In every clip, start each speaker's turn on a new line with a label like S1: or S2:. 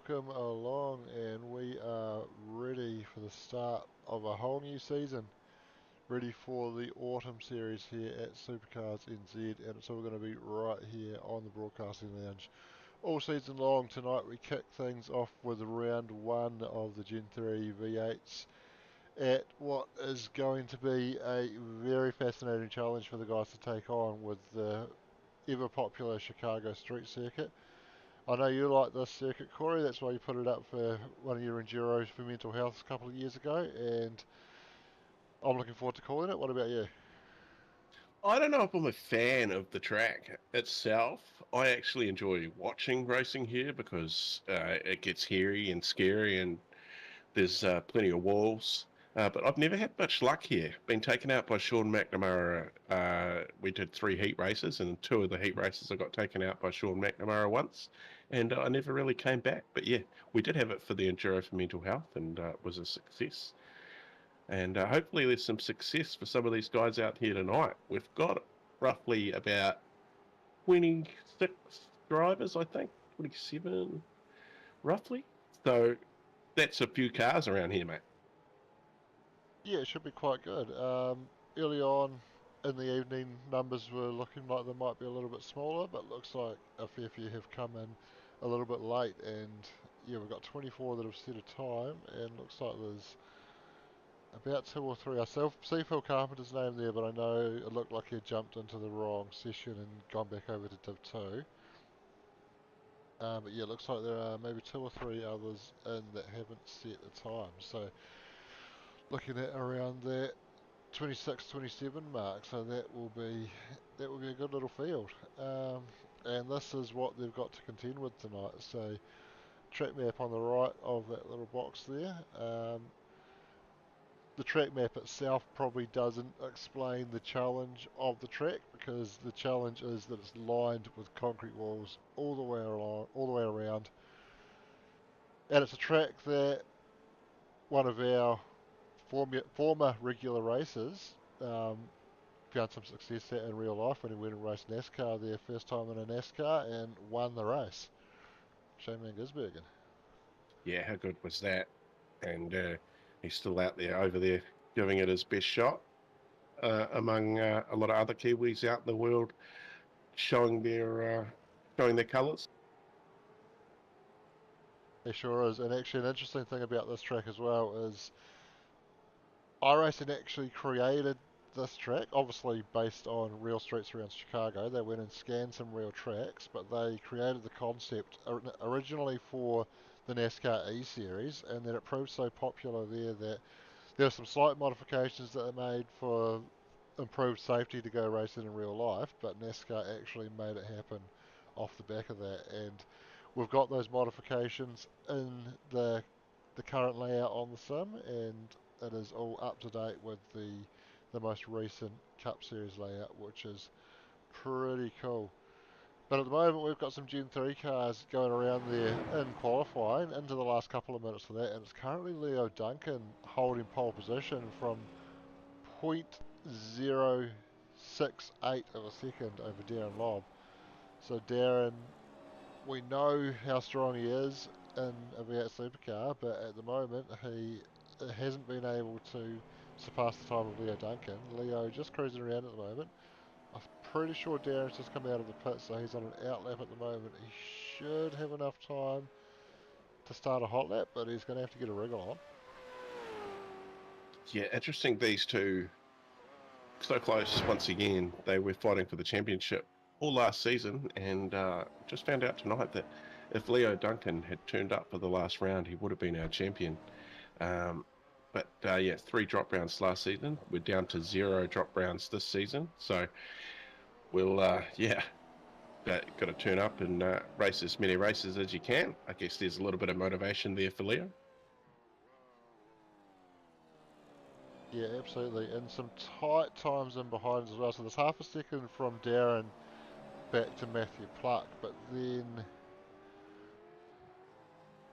S1: welcome along, and we are ready for the start of a whole new season. Ready for the autumn series here at Supercars NZ, and so we're going to be right here on the Broadcasting Lounge all season long. Tonight we kick things off with round one of the Gen 3 V8s at what is going to be a very fascinating challenge for the guys to take on with the ever popular Chicago street circuit. I know you like this circuit, Corey. That's why you put it up for one of your Enduros for mental health a couple of years ago, and I'm looking forward to calling it. What about you?
S2: I don't know if I'm a fan of the track itself. I actually enjoy watching racing here because it gets hairy and scary, and there's plenty of walls. But I've never had much luck here. Been taken out by Sean McNamara. We did 3 heat races, and 2 of the heat races I got taken out by Sean McNamara once, and I never really came back. But yeah, we did have it for the Enduro for mental health, and it was a success. And hopefully there's some success for some of these guys out here tonight. We've got roughly about 26 drivers, I think, 27 roughly. So that's a few cars around here, mate.
S1: Yeah, it should be quite good. Early on in the evening, numbers were looking like they might be a little bit smaller, but looks like a fair few have come in a little bit late. And yeah, we've got 24 that have set a time, and looks like there's about two or three. I see Phil Carpenter's name there, but I know it looked like he had jumped into the wrong session and gone back over to Div 2. But yeah, it looks like there are maybe two or three others in that haven't set the time. So looking at around that 26, 27 mark. So that will be a good little field. And this is what they've got to contend with tonight. So track map on the right of that little box there. The track map itself probably doesn't explain the challenge of the track, because the challenge is that it's lined with concrete walls all the way along, all the way around, and it's a track that one of our former regular racers found some success at in real life when he went and raced NASCAR there first time in a NASCAR and won the race. Shane Van Gisbergen.
S2: Yeah, how good was that? And he's still out there, over there, giving it his best shot among a lot of other Kiwis out in the world, showing their colours.
S1: He sure is. And actually, an interesting thing about this track as well is iRacing actually created this track, obviously based on real streets around Chicago. They went and scanned some real tracks, but they created the concept originally for the NASCAR E Series, and then it proved so popular there that there were some slight modifications that they made for improved safety to go racing in real life, but NASCAR actually made it happen off the back of that. And we've got those modifications in the current layout on the sim, and it is all up to date with the most recent Cup Series layout, which is pretty cool. But at the moment, we've got some Gen 3 cars going around there in qualifying into the last couple of minutes for that, and it's currently Leo Duncan holding pole position from 0.068 of a second over Darren Lobb. So Darren, we know how strong he is in a V8 supercar, but at the moment he hasn't been able to surpass the time of Leo Duncan. Leo just cruising around at the moment. I'm pretty sure Darren's just come out of the pit, so he's on an outlap at the moment. He should have enough time to start a hot lap, but he's going to have to get a wriggle on.
S2: Yeah, interesting. These two so close once again. They were fighting for the championship all last season, and just found out tonight that if Leo Duncan had turned up for the last round, he would have been our champion. But yeah, 3 drop rounds last season. We're down to 0 drop rounds this season. So we'll, yeah, got to turn up and race as many races as you can. I guess there's a little bit of motivation there for Leo.
S1: Yeah, absolutely. And some tight times in behind as well. So there's half a second from Darren back to Matthew Pluck, but then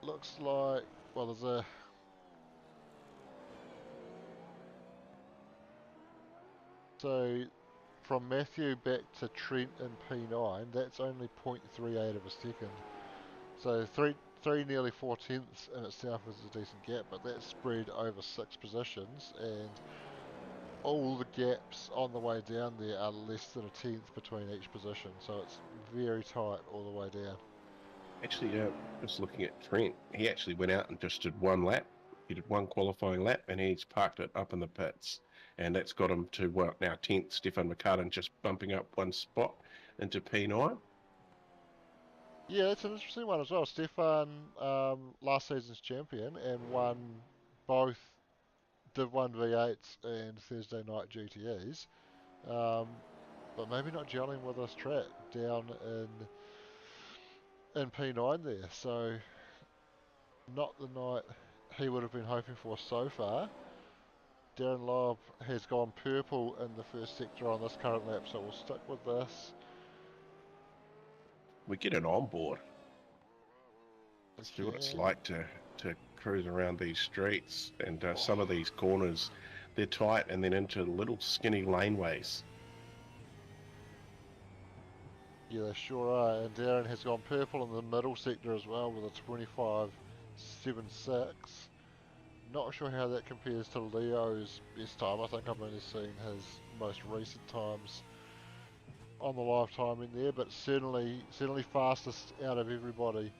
S1: looks like, well, there's a, so from Matthew back to Trent in P9, that's only 0.38 of a second. So three nearly 4 tenths in itself is a decent gap, but that's spread over 6 positions, and all the gaps on the way down there are less than a tenth between each position, so it's very tight all the way down.
S2: Actually, just looking at Trent, he actually went out and just did one lap. He did one qualifying lap, and he's parked it up in the pits, and that's got him to now 10th. Stefan McCartan just bumping up one spot into P9.
S1: Yeah, that's an interesting one as well. Stefan, last season's champion, and both did one V8s and Thursday night GTEs, um, but maybe not gelling with this track down in P9 there. So not the night he would have been hoping for so far. Darren Lobb has gone purple in the first sector on this current lap, so we'll stick with this.
S2: We get an onboard.
S1: We
S2: See what it's
S1: can.
S2: like to cruise around these streets, and some of these corners, they're tight and then into little skinny laneways.
S1: Yeah, they sure are. And Darren has gone purple in the middle sector as well with a 25.76. Not sure how that compares to Leo's best time. I think I've only seen his most recent times on the live time in there, but certainly fastest out of everybody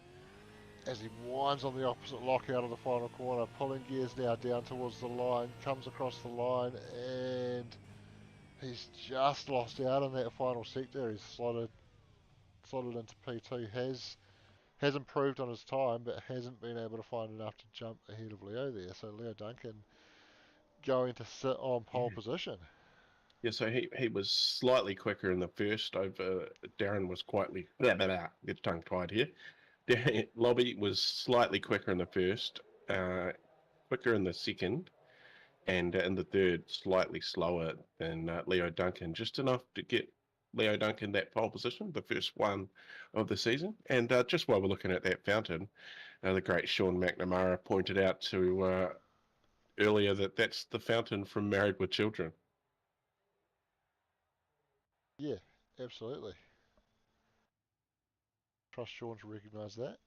S1: as he winds on the opposite lock out of the final corner, pulling gears now down towards the line, comes across the line, and he's just lost out in that final sector. He's slotted into P2. Has improved on his time, but hasn't been able to find enough to jump ahead of Leo there. So Leo Duncan going to sit on pole
S2: Yeah.
S1: position.
S2: Yeah, so he was slightly quicker in the first over Darren was quietly get tongue tied here. Lobby was slightly quicker in the first, quicker in the second, and in the third, slightly slower than Leo Duncan, just enough to get Leo Duncan that pole position, the first one of the season. And just while we're looking at that fountain, the great Sean McNamara pointed out to earlier that that's the fountain from Married with Children.
S1: Yeah, absolutely. Trust Sean to recognise that.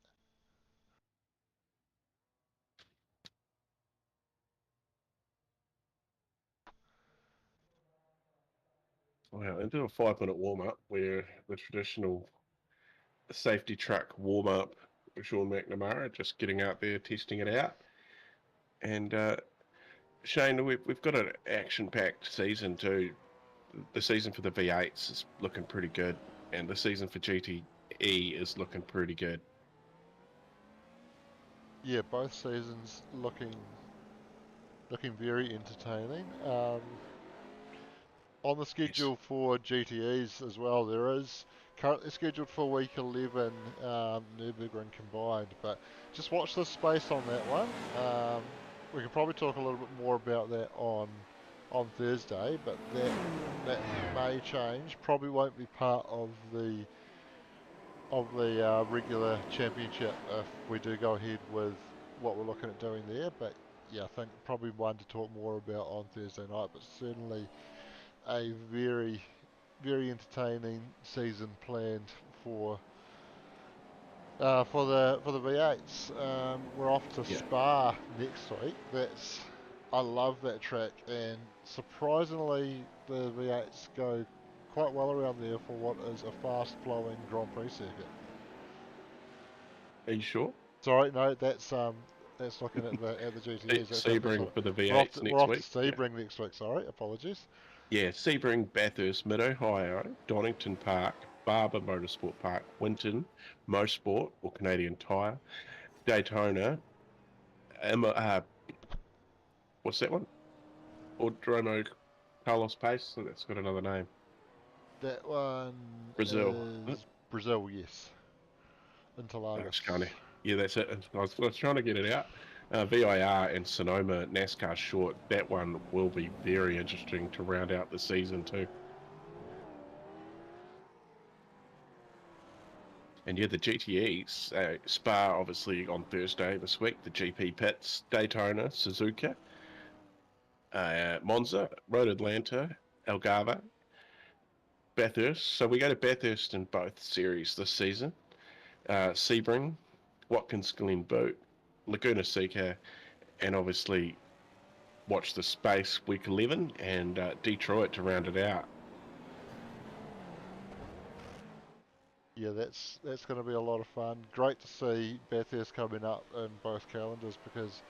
S2: Wow, into a 5 minute warm up where the traditional safety truck warm up with Sean McNamara, just getting out there, testing it out. And Shane, we've got an action packed season too. The season for the V8s is looking pretty good, and the season for GTE is looking pretty good.
S1: Yeah, both seasons looking very entertaining. On the
S2: Yes.
S1: schedule for GTEs as well, there is currently scheduled for week 11 Nürburgring combined, but just watch this space on that one. We can probably talk a little bit more about that on Thursday, but that may change. Probably won't be part of the regular championship if we do go ahead with what we're looking at doing there. But yeah, I think probably one to talk more about on Thursday night, but certainly a very entertaining season planned for the V8s. We're off to
S2: Yeah.
S1: Spa next week. I love that track, and surprisingly the V8s go quite well around there for what is a fast-flowing Grand Prix circuit.
S2: Are you sure?
S1: Sorry, no, that's looking at the GTEs.
S2: Sebring for the
S1: We're
S2: V8s next
S1: off to
S2: week. Yeah.
S1: Sebring next week. Sorry, apologies.
S2: Yeah, Sebring, Bathurst, Mid-Ohio, Donington Park, Barber Motorsport Park, Winton, Mosport, or Canadian Tire, Daytona, what's that one? Autódromo Carlos Pace, so that's got another name.
S1: That one
S2: Brazil.
S1: is Brazil, yes. Interlagos.
S2: Yeah, that's it. I was trying to get it out. VIR and Sonoma NASCAR short. That one will be very interesting to round out the season too. And yeah, the GTEs, Spa obviously on Thursday this week, the GP pits, Daytona, Suzuka, Monza, Road Atlanta, Algarve, Bathurst. So we go to Bathurst in both series this season. Sebring, Watkins Glen Boot, Laguna Seca, and obviously watch the Space Week 11 and Detroit to round it out.
S1: Yeah, that's going to be a lot of fun. Great to see Bathurst coming up in both calendars because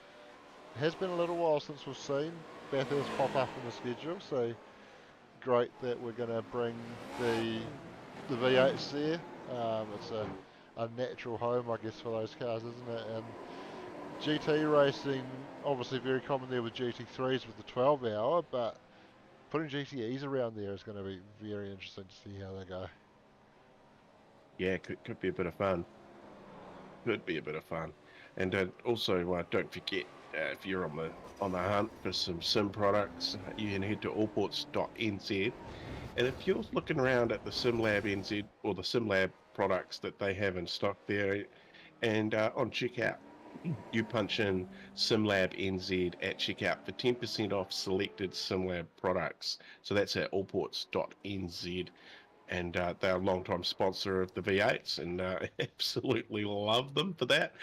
S1: it has been a little while since we've seen Bathurst pop up in the schedule. So great that we're going to bring the V8s there. It's a natural home, I guess, for those cars, isn't it? And GT racing, obviously very common there with GT3s with the 12 hour, but putting GTEs around there is going to be very interesting to see how they go.
S2: Yeah, could be a bit of fun. Could be a bit of fun. And also, don't forget, if you're on the hunt for some sim products, you can head to allports.nz. And if you're looking around at the SimLab NZ or the SimLab products that they have in stock there, and on checkout, you punch in SimLab NZ at checkout for 10% off selected SimLab products. So that's at allports.nz. And they're a long-time sponsor of the V8s, and absolutely love them for that,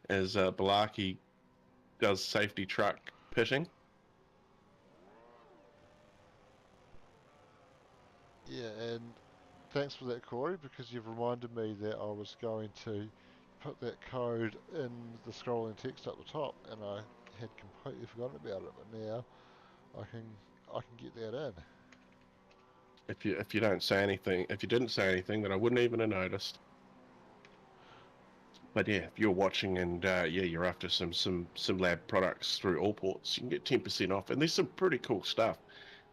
S2: as Balaki does safety truck pitching.
S1: Yeah, and thanks for that, Corey, because you've reminded me that I was going to put that code in the scrolling text up the top, and I had completely forgotten about it. But now I can I can get that in.
S2: If you don't say anything, if you didn't say anything, then I wouldn't even have noticed. But yeah, if you're watching and yeah, you're after some lab products through all ports, you can get 10% off, and there's some pretty cool stuff.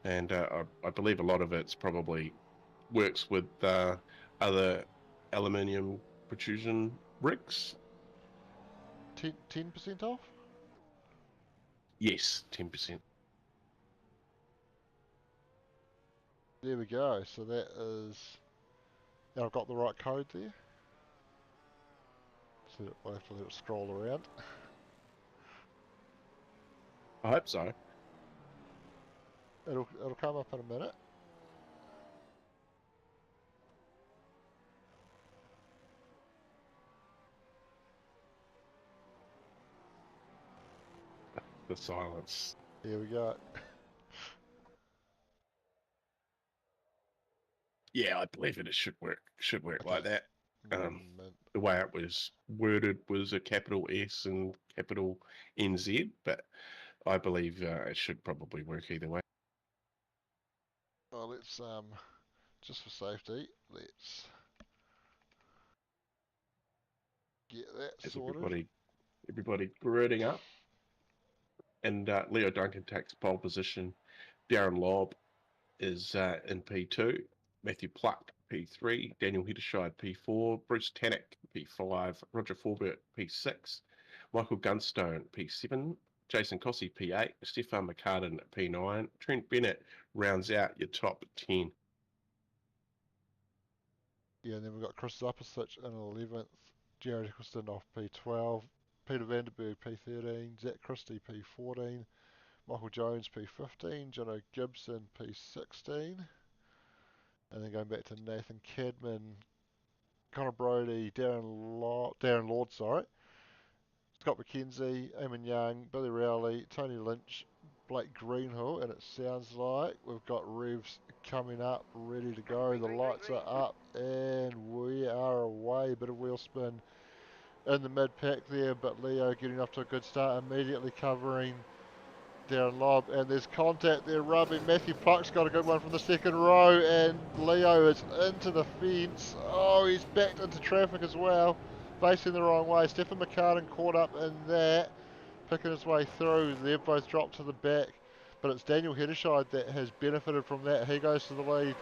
S2: And I believe a lot of it's probably works with other aluminium protrusion rigs.
S1: 10% off.
S2: Yes, 10%.
S1: There we go. So that is. Now I've got the right code there. So I'll have to let it scroll around.
S2: I hope so.
S1: It'll come up in a minute.
S2: The silence.
S1: Here we go.
S2: Yeah, I believe it. It should work. Should work like
S1: Okay.
S2: that. Um,
S1: Mint.
S2: the way it was worded was a capital S and capital NZ, but I believe it should probably work either way.
S1: Well, let's just for safety, let's get that
S2: As
S1: sorted.
S2: everybody grading up, and Leo Duncan takes pole position. Darren Lobb is in P2. Matthew Pluck, P3. Daniel Heddershide, P4. Bruce Tannock, P5. Roger Forbert, P6. Michael Gunstone, P7. Jason Cossey, P8. Stefan McCartan, P9. Trent Bennett rounds out your top 10.
S1: Yeah, and then we've got Chris Zapasich in 11th, Jared Eccleston off P12, Peter Vanderberg P13, Zach Christie P14, Michael Jones P15, Jono Gibson P16, and then going back to Nathan Cadman, Connor Brody, Darren Lord, sorry, Scott McKenzie, Eamon Young, Billy Rowley, Tony Lynch, Blake Greenhill, and it sounds like we've got revs coming up, ready to go. The lights are up, and we are away. Bit of wheel spin in the mid pack there, but Leo getting off to a good start, immediately covering Darren Lobb, and there's contact there rubbing. Matthew Pluck's got a good one from the second row, and Leo is into the fence. Oh, he's backed into traffic as well, facing the wrong way. Stephen McCartan caught up in that, picking his way through. They've both dropped to the back, but it's Daniel Heddershide that has benefited from that. He goes to the lead.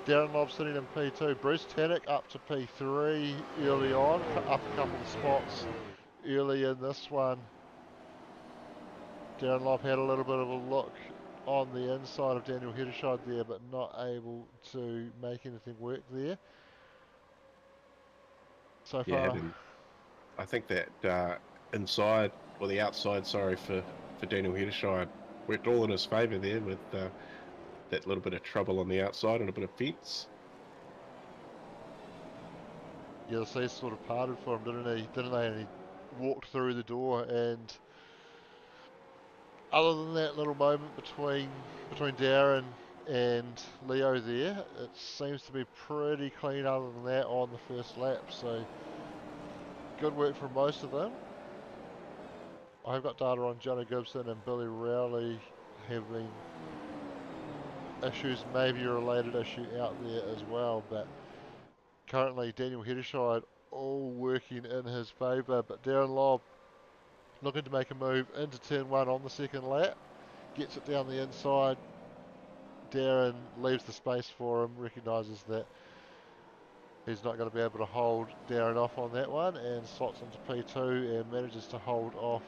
S1: Darren Lobb sitting in P2. Bruce Tannock up to P3 early on, up a couple of spots early in this one. Darren Lobb had a little bit of a look on the inside of Daniel Heddershide there, but not able to make anything work there. So
S2: Yeah,
S1: far,
S2: and I think that inside or the outside, sorry, for Daniel Heddershire worked all in his favour there with that little bit of trouble on the outside and a bit of fence.
S1: yeah, the sea sort of parted for him, didn't he? Didn't they? And he walked through the door, and other than that little moment between Darren and Leo there, it seems to be pretty clean other than that on the first lap. So good work from most of them. I've got data on Johnny Gibson and Billy Rowley having issues, maybe a related issue out there as well, but currently Daniel Heddershide all working in his favour, but Darren Lobb looking to make a move into turn one on the second lap, gets it down the inside. Darren leaves the space for him, recognises that he's not going to be able to hold Darren off on that one, and slots into P2 and manages to hold off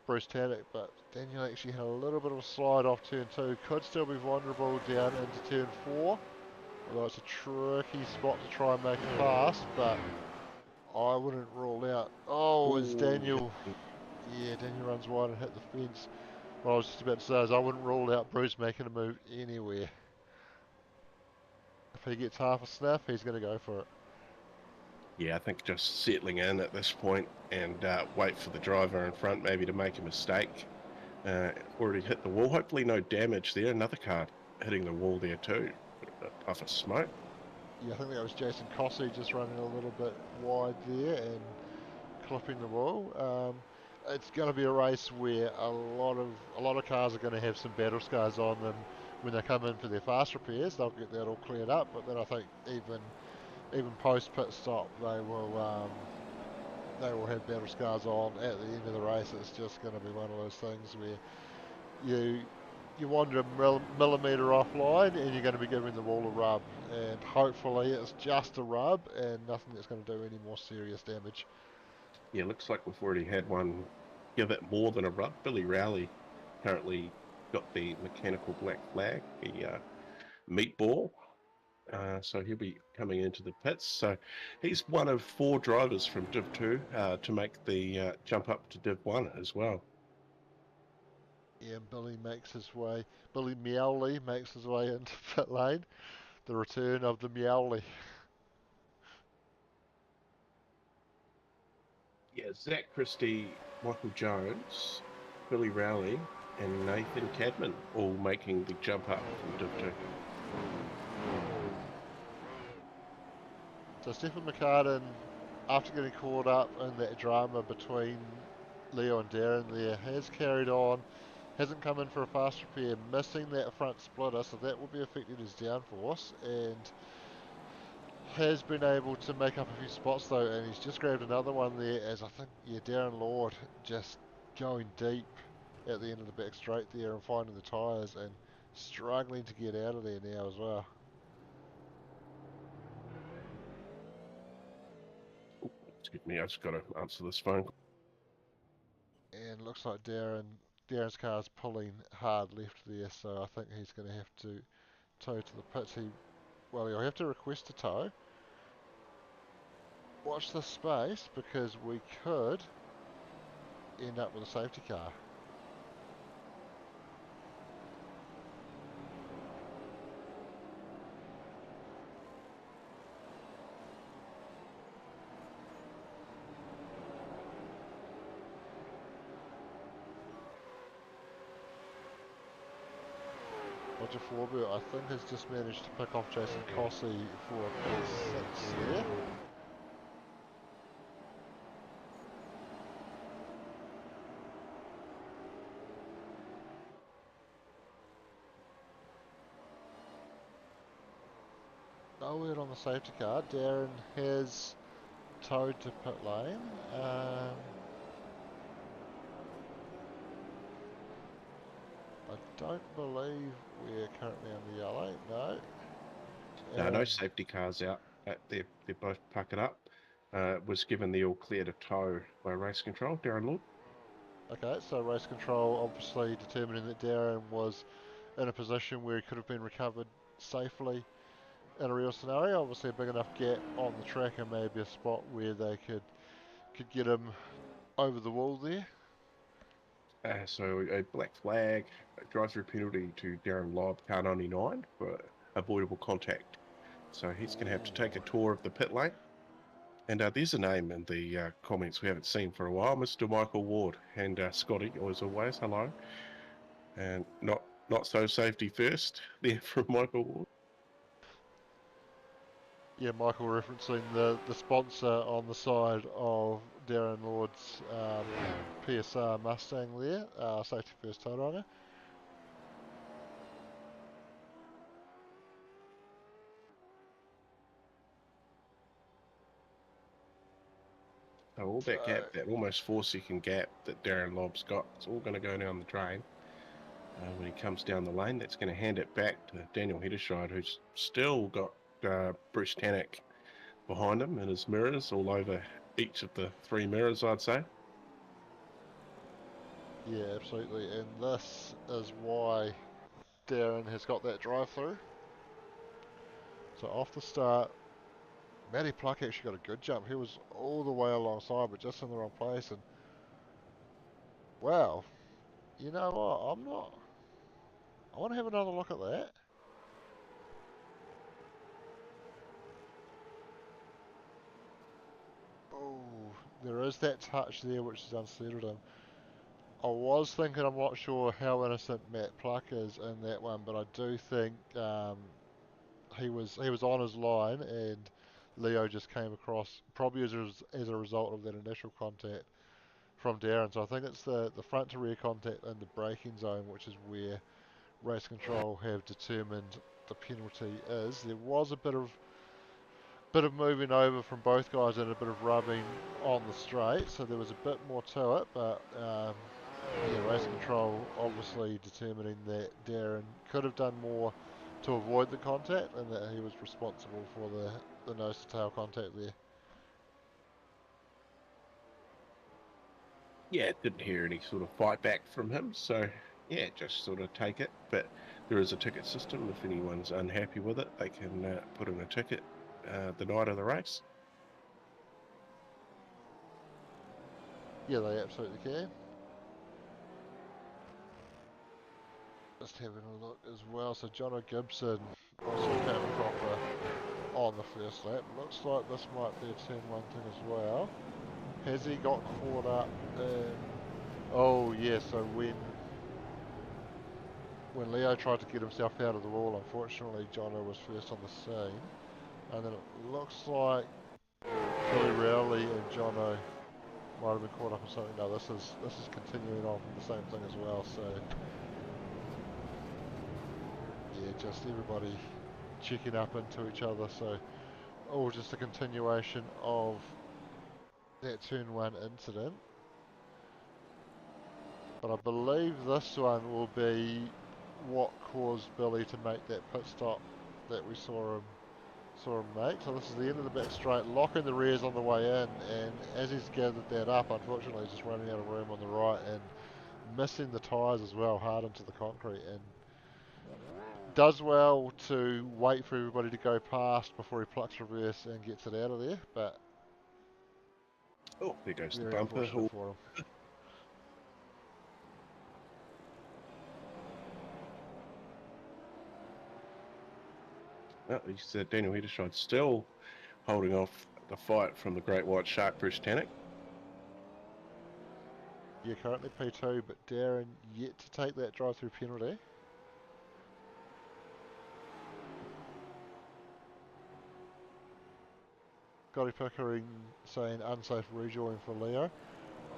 S1: Bruce Tannock, but Daniel actually had a little bit of a slide off turn two, could still be vulnerable down into turn four, although it's a tricky spot to try and make it fast, but I wouldn't rule out. Oh, as
S2: Ooh,
S1: Daniel, yeah, Daniel runs wide and hit the fence. What I was just about to say is I wouldn't rule out Bruce making a move anywhere. If he gets half a sniff, he's going to go for it.
S2: yeah, I think just settling in at this point and wait for the driver in front maybe to make a mistake. Already hit the wall. Hopefully no damage there. Another car hitting the wall there too. A puff of smoke.
S1: Yeah, I think that was Jason Cossey just running a little bit wide there and clipping the wall. It's going to be a race where a lot of cars are going to have some battle scars on them when they come in for their fast repairs. They'll get that all cleared up, but then I think even post pit stop they will have battle scars on at the end of the race. It's just going to be one of those things where you you wander a millimetre offline and you're going to be giving the wall a rub, and hopefully it's just a rub and nothing that's going to do any more serious damage.
S2: Yeah, looks like we've already had one give it more than a rub. Billy Rowley currently got the mechanical black flag, the meatball. So he'll be coming into the pits. So he's one of 4 drivers from Div 2 to make the jump up to Div 1 as well.
S1: Yeah, Billy Meowley makes his way into pit lane. The return of the Meowley.
S2: Yeah, Zach Christie, Michael Jones, Billy Rowley, and Nathan Cadman all making the jump up from Div 2.
S1: So Stephen McCartan, after getting caught up in that drama between Leo and Darren there, has carried on, hasn't come in for a fast repair, missing that front splitter, so that will be affecting his downforce, and has been able to make up a few spots though, and he's just grabbed another one there as I think, yeah, Darren Lord just going deep at the end of the back straight there and finding the tyres and struggling to get out of there now as well.
S2: Excuse me, I just got to answer this phone call.
S1: And looks like Darren's car's pulling hard left there, so I think he's going to have to tow to the pits. He'll have to request a tow. Watch the space because we could end up with a safety car. Roger Forber, I think, has just managed to pick off Jason Cossey for a P6 there. No word on the safety car. Darren has towed to pit lane. I don't believe we're currently on the yellow, no.
S2: No
S1: And
S2: safety cars out. They're both puckered up. Was given the all clear to tow by race control, Darren Lord.
S1: okay, so race control obviously determining that Darren was in a position where he could have been recovered safely in a real scenario. Obviously a big enough gap on the track and maybe a spot where they could get him over the wall there.
S2: So a black flag, a drive-through penalty to Darren Lobb, car 99 for avoidable contact. So he's going to have to take a
S1: Ooh.
S2: tour of the pit lane. And there's a name in the comments we haven't seen for a while, Mr. Michael Ward. And Scotty, as always, hello. And not so safety first there from Michael Ward.
S1: Yeah, Michael referencing the sponsor on the side of Darren Lord's PSR Mustang there, safety first Tauranga.
S2: So all that gap, that almost 4-second gap that Darren Lobb's got, it's all going to go down the drain. When he comes down the lane, that's going to hand it back to Daniel Hedderscheid, who's still got Bruce Tannock behind him and his mirrors all over each of the 3 mirrors, I'd say.
S1: Yeah, absolutely, and this is why Darren has got that drive through. So off the start, Matty Pluck actually got a good jump. He was all the way alongside, but just in the wrong place. And wow, you know what? I'm not. I want to have another look at that. Oh, there is that touch there which has unsettled him. I was thinking, I'm not sure how innocent Matt Pluck is in that one, but I do think he was on his line, and Leo just came across probably as a result of that initial contact from Darren. So I think it's the front to rear contact in the braking zone, which is where race control have determined the penalty is. There was a bit of moving over from both guys and a bit of rubbing on the straight, so there was a bit more to it, but yeah, race control obviously determining that Darren could have done more to avoid the contact, and that he was responsible for the nose to tail contact there.
S2: Yeah, didn't hear any sort of fight back from him, so yeah, just sort of take it. But there is a ticket system. If anyone's unhappy with it, they can put in a ticket the night of the race.
S1: Yeah, they absolutely can. Just having a look as well. So Jono Gibson also came proper on the first lap. Looks like this might be a turn one thing as well. Has he got caught up in... Oh yeah, so when Leo tried to get himself out of the wall, unfortunately Jono was first on the scene. And then it looks like Philly Rowley and Jono might have been caught up in something. No, this is continuing on from the same thing as well, so yeah, just everybody checking up into each other, so all just a continuation of that turn one incident. But I believe this one will be what caused Billy to make that pit stop that we saw him make. So this is the end of the back straight, locking the rears on the way in, and as he's gathered that up, unfortunately he's just running out of room on the right and missing the tyres as well, hard into the concrete, and does well to wait for everybody to go past before he plucks reverse and gets it out of there, but
S2: Oh, there goes the
S1: very
S2: bumper.
S1: unfortunate for him.
S2: Oh, he said Daniel Hedderscheid still holding off the fight from the great white shark, Bruce Tannock.
S1: Yeah, currently P2, but Darren yet to take that drive-through penalty. Scotty Pickering saying unsafe rejoin for Leo.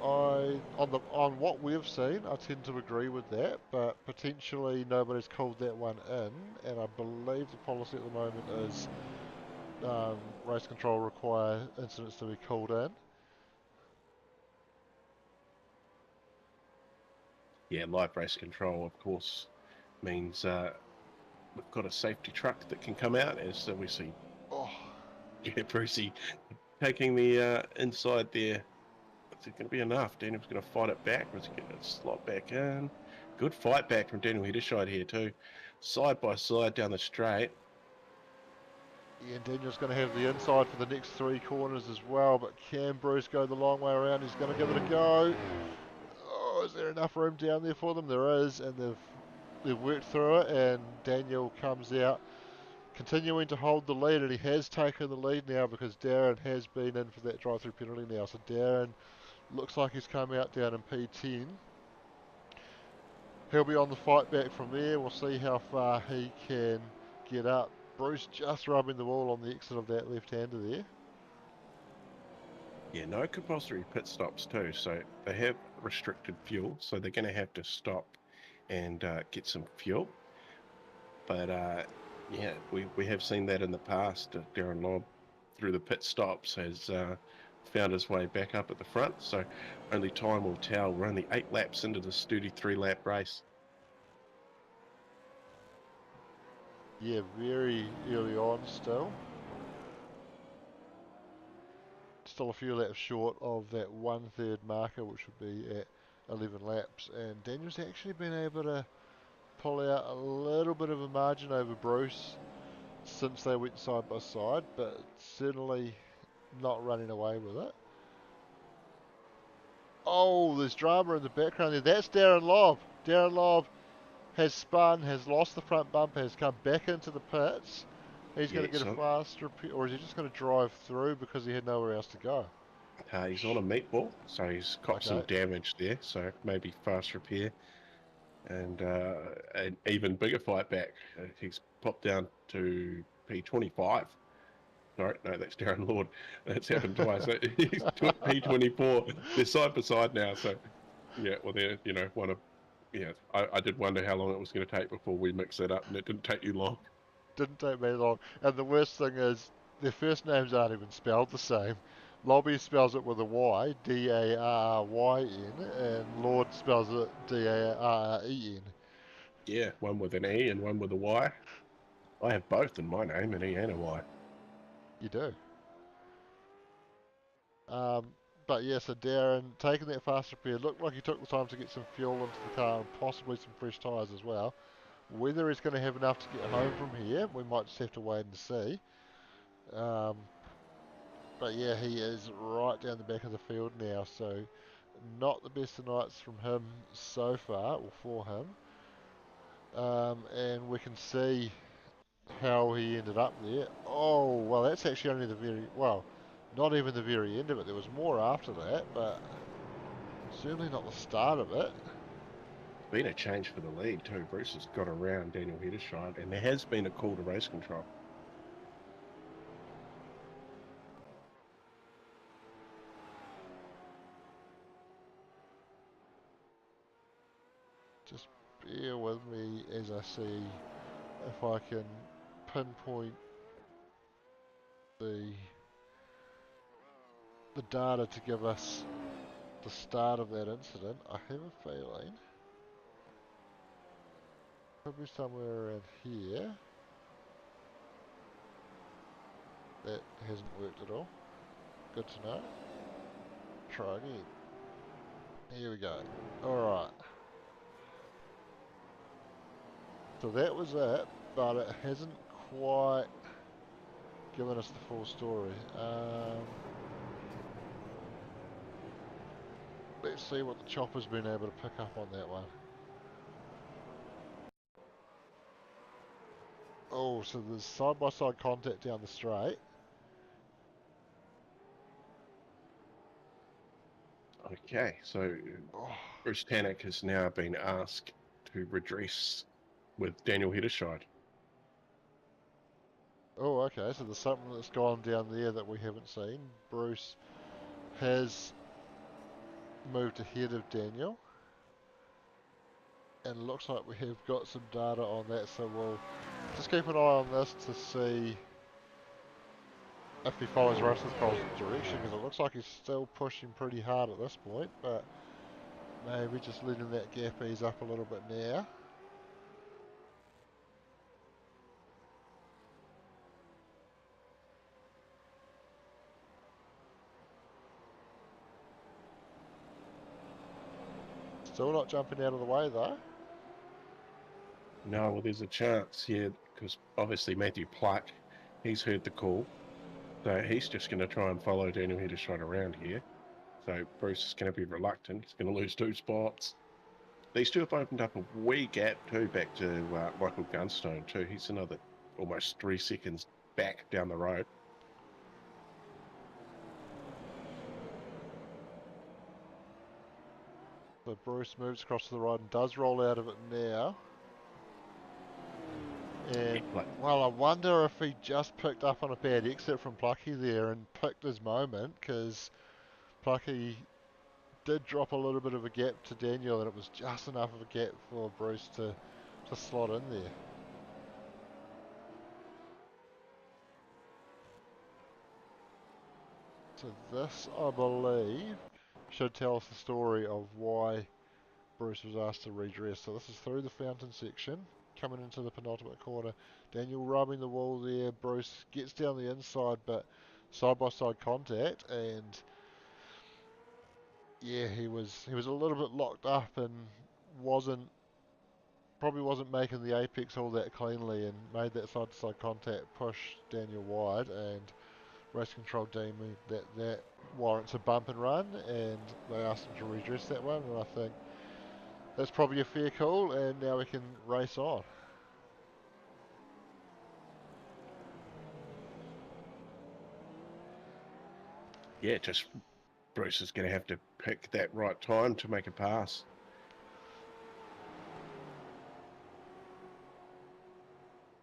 S1: On what we've seen, I tend to agree with that, but potentially nobody's called that one in, and I believe the policy at the moment is race control require incidents to be called in.
S2: Yeah, live race control, of course, means we've got a safety truck that can come out, as we see.
S1: Oh,
S2: Yeah, Brucey taking the inside there. Is it going to be enough? Daniel's going to fight it back, or is he going to slot back in? Good fight back from Daniel Hedderscheid here too. Side by side down the straight.
S1: yeah, and Daniel's going to have the inside for the next three corners as well, but can Bruce go the long way around? He's going to give it a go. Oh, is there enough room down there for them? There is, and they've worked through it, and Daniel comes out continuing to hold the lead, and he has taken the lead now because Darren has been in for that drive-through penalty now. So Darren looks like he's come out down in P10. He'll be on the fight back from there. We'll see how far he can get up. Bruce just rubbing the wall on the exit of that left-hander there.
S2: Yeah, no compulsory pit stops too. So they have restricted fuel, so they're going to have to stop and get some fuel. But yeah, we have seen that in the past. Darren Lobb, through the pit stops, has found his way back up at the front. So only time will tell. We're only 8 laps into this 33-lap race.
S1: Yeah, very early on still. Still a few laps short of that 1/3 marker, which would be at 11 laps. And Daniel's actually been able to pull out a little bit of a margin over Bruce since they went side by side, but certainly not running away with it. Oh, there's drama in the background there. That's Darren Lobb. Darren Lobb has spun, has lost the front bumper, has come back into the pits. He's going to get a faster, or is he just going to drive through because he had nowhere else to go?
S2: He's on a meatball, so he's got some damage there. So maybe fast repair and an even bigger fight back. He's popped down to P25. No, that's Darren Lord. That's happened twice. He's P24. They're side by side now. So yeah, well, they're one of I did wonder how long it was going to take before we mixed that up, and it didn't take you long.
S1: Didn't take me long. And the worst thing is, their first names aren't even spelled the same. Lobby spells it with a Y, D-A-R-R-Y-N, and Lord spells it D-A-R-R-E-N.
S2: Yeah, one with an E and one with a Y. I have both in my name, an E and a Y.
S1: You do. But yeah, so Darren taking that fast repair, looked like he took the time to get some fuel into the car and possibly some fresh tyres as well. Whether he's going to have enough to get home from here, we might just have to wait and see. But yeah, he is right down the back of the field now, so not the best of nights from him so far, or for him. And we can see how he ended up there. Oh, well, that's actually only the very, well, not even the very end of it. There was more after that, but certainly not the start of it.
S2: Been a change for the lead too. Bruce has got around Daniel Hedershine, and there has been a call to race control.
S1: Just bear with me as I see if I can pinpoint the data to give us the start of that incident. I have a feeling could be somewhere around here. That hasn't worked at all. Good to know. Try again. Here we go. Alright. So that was it, but it hasn't quite given us the full story. Let's see what the chopper's been able to pick up on that one. Oh, so there's side-by-side contact down the straight.
S2: Okay, so Bruce Tannock has now been asked to redress with Daniel Hedershine.
S1: Oh, okay, so there's something that's gone down there that we haven't seen. Bruce has moved ahead of Daniel. And it looks like we have got some data on that, so we'll just keep an eye on this to see if he follows Russell Cole's direction, because it looks like he's still pushing pretty hard at this point, but maybe just letting that gap ease up a little bit now. Still not jumping out of the way though.
S2: No, well, there's a chance here, because obviously Matthew Pluck, he's heard the call. So he's just going to try and follow Daniel Hedershine around here. So Bruce is going to be reluctant. He's going to lose 2 spots. These two have opened up a wee gap too back to Michael Gunstone too. He's another almost 3 seconds back down the road.
S1: So Bruce moves across to the right and does roll out of it now.
S2: Yeah,
S1: And,
S2: like,
S1: well, I wonder if he just picked up on a bad exit from Plucky there and picked his moment, because Plucky did drop a little bit of a gap to Daniel, and it was just enough of a gap for Bruce to slot in there. So this, I believe, should tell us the story of why Bruce was asked to redress. So this is through the fountain section, coming into the penultimate corner. Daniel rubbing the wall there. Bruce gets down the inside, but side-by-side contact, and yeah, he was a little bit locked up and wasn't probably wasn't making the apex all that cleanly, and made that side-to-side contact, push Daniel wide, and race control deemed that warrants a bump and run, and they asked him to redress that one, and I think that's probably a fair call, and now we can race on.
S2: yeah, just Bruce is going to have to pick that right time to make a pass.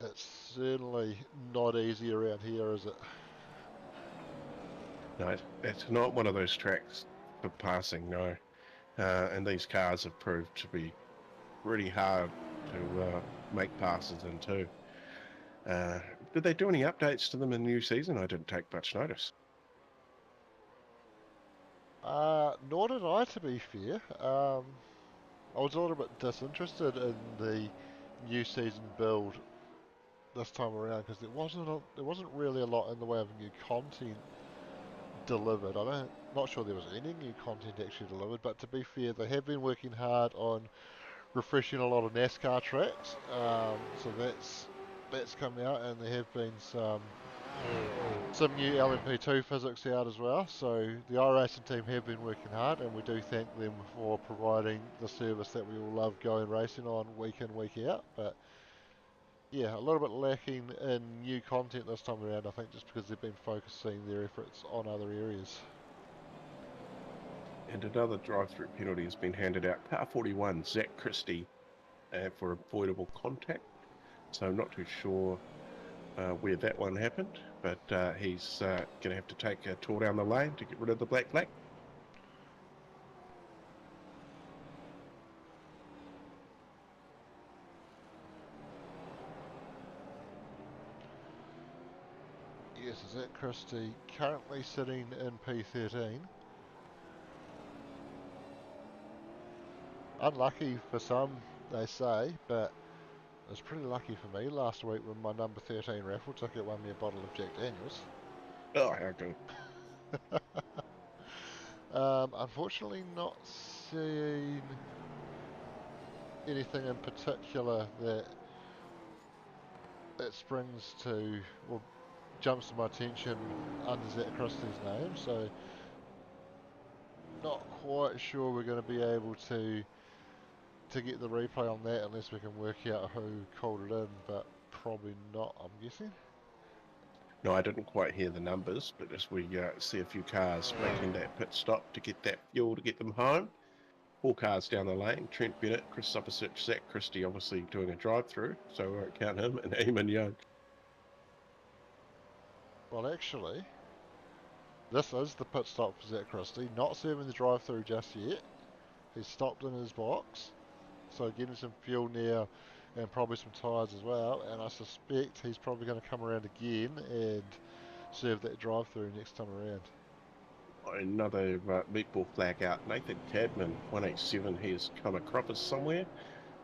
S1: It's certainly not easy around here, is it?
S2: No, it's not one of those tracks for passing, no. And these cars have proved to be pretty hard to make passes in too. Uh, did they do any updates to them in the new season? I didn't take much notice.
S1: Nor did I, to be fair. I was a little bit disinterested in the new season build this time around, because there wasn't really a lot in the way of new content delivered. Not sure there was any new content actually delivered, but to be fair, they have been working hard on refreshing a lot of NASCAR tracks. So that's come out, and there have been some new LMP2 physics out as well. So the iRacing team have been working hard, and we do thank them for providing the service that we all love going racing on week in, week out. But yeah, a little bit lacking in new content this time around, I think, just because they've been focusing their efforts on other areas.
S2: And another drive-through penalty has been handed out. Car 41, Zach Christie, for avoidable contact. So I'm not too sure where that one happened, but he's going to have to take a tour down the lane to get rid of the black flag.
S1: Yes, Zach Christie currently sitting in P13. Unlucky for some, they say, but it was pretty lucky for me last week when my number 13 raffle ticket won me a bottle of Jack Daniels.
S2: Oh, how good.
S1: Unfortunately, not seeing anything in particular that springs to or jumps to my attention under Zach Christie's name. So not quite sure we're going to be able to get the replay on that unless we can work out who called it in, but probably not, I'm guessing.
S2: No, I didn't quite hear the numbers, but as we see a few cars making that pit stop to get that fuel to get them home, 4 cars down the lane, Trent Bennett, Chris Suppersuch, Zach Christie obviously doing a drive-through, so we won't count him, and Eamon Young.
S1: Well, actually, this is the pit stop for Zach Christie, not serving the drive-through just yet. He's stopped in his box, so getting some fuel now and probably some tyres as well, and I suspect he's probably going to come around again and serve that drive-through next time around.
S2: Another meatball flag out. Nathan Cadman, 187, he has come across us somewhere.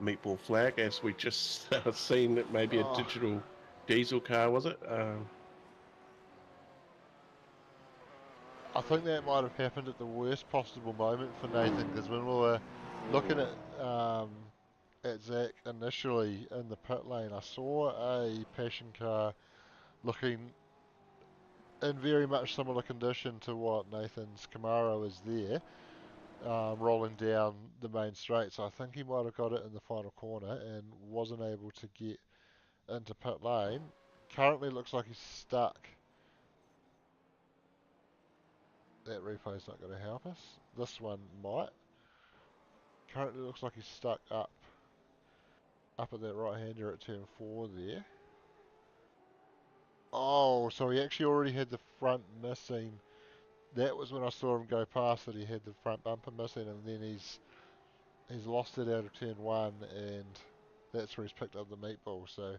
S2: Meatball flag, as we just seen that maybe a
S1: Oh,
S2: digital diesel car, was it?
S1: I think that might have happened at the worst possible moment for Nathan, because when we were looking at Zach initially in the pit lane, I saw a passion car looking in very much similar condition to what Nathan's Camaro is there, rolling down the main straight. So I think he might have got it in the final corner and wasn't able to get into pit lane. Currently looks like he's stuck. That replay's not going to help us. This one might. Currently looks like he's stuck up at that right-hander at turn 4 there. Oh, so he actually already had the front missing. That was when I saw him go past that he had the front bumper missing, and then he's lost it out of turn 1, and that's where he's picked up the meatball. So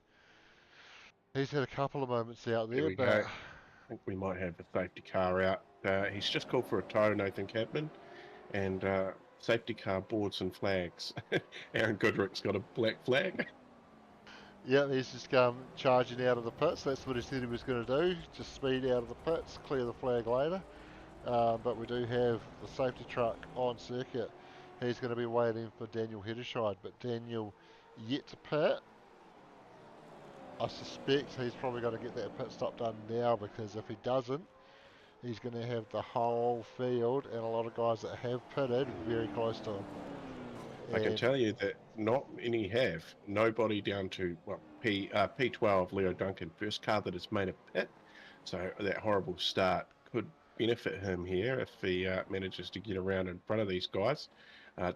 S1: he's had a couple of moments out
S2: There
S1: there,
S2: we go.
S1: but
S2: I think we might have the safety car out. He's just called for a tow, Nathan Cadman, and safety car boards and flags. Aaron Goodrick's got a black flag.
S1: yeah, he's just charging out of the pits. That's what he said he was going to do. Just speed out of the pits, clear the flag later. But we do have the safety truck on circuit. He's going to be waiting for Daniel Heddershide, but Daniel yet to pit. I suspect he's probably going to get that pit stop done now, because if he doesn't, he's going to have the whole field and a lot of guys that have pitted very close to him.
S2: I can
S1: And
S2: tell you that not many have. Nobody down to P12, Leo Duncan, first car that has made a pit. So that horrible start could benefit him here if he manages to get around in front of these guys.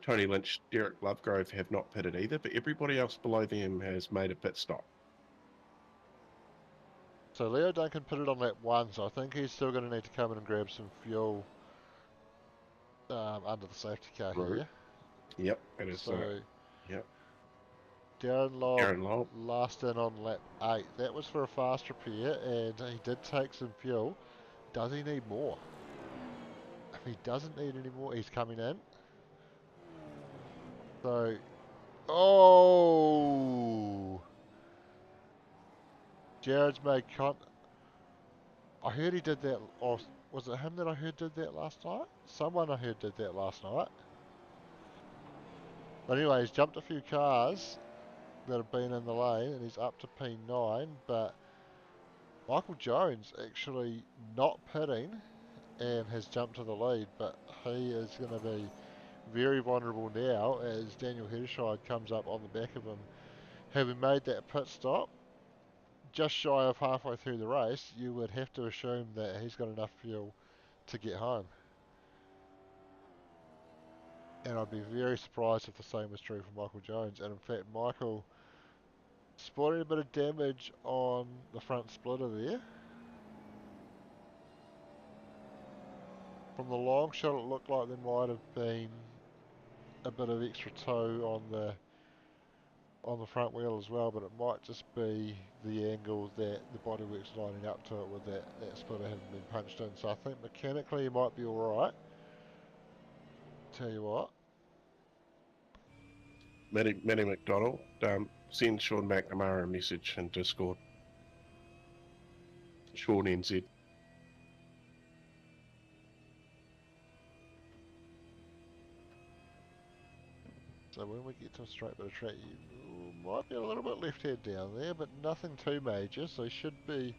S2: Tony Lynch, Derek Lovegrove have not pitted either, but everybody else below them has made a pit stop.
S1: so Leo Duncan pitted on lap 1, so I think he's still going to need to come in and grab some fuel under the safety car
S2: Right.
S1: here.
S2: Yep, it is.
S1: So
S2: Yep.
S1: Darren Lobb
S2: Aaron Lobb.
S1: last in on lap 8. That was for a fast repair, and he did take some fuel. Does he need more? If he doesn't need any more, he's coming in. So, oh, Jared's made I heard he did that, or was it him that I heard did that last night? Someone I heard did that last night. But anyway, he's jumped a few cars that have been in the lane, and he's up to P9, but Michael Jones actually not pitting and has jumped to the lead, but he is going to be very vulnerable now as Daniel Heddershide comes up on the back of him. Having made that pit stop just shy of halfway through the race, you would have to assume that he's got enough fuel to get home. And I'd be very surprised if the same was true for Michael Jones. And in fact, Michael spotting a bit of damage on the front splitter there. From the long shot, it looked like there might have been a bit of extra tow on the front wheel as well, but it might just be the angle that the bodywork's lining up to it with that splitter having been punched in. So I think mechanically he might be alright. Tell you what.
S2: Matty McDonald, send Sean McNamara a message in Discord. Sean NZ.
S1: So when we get to a straight bit of track, you might be a little bit left hand down there, but nothing too major, so should be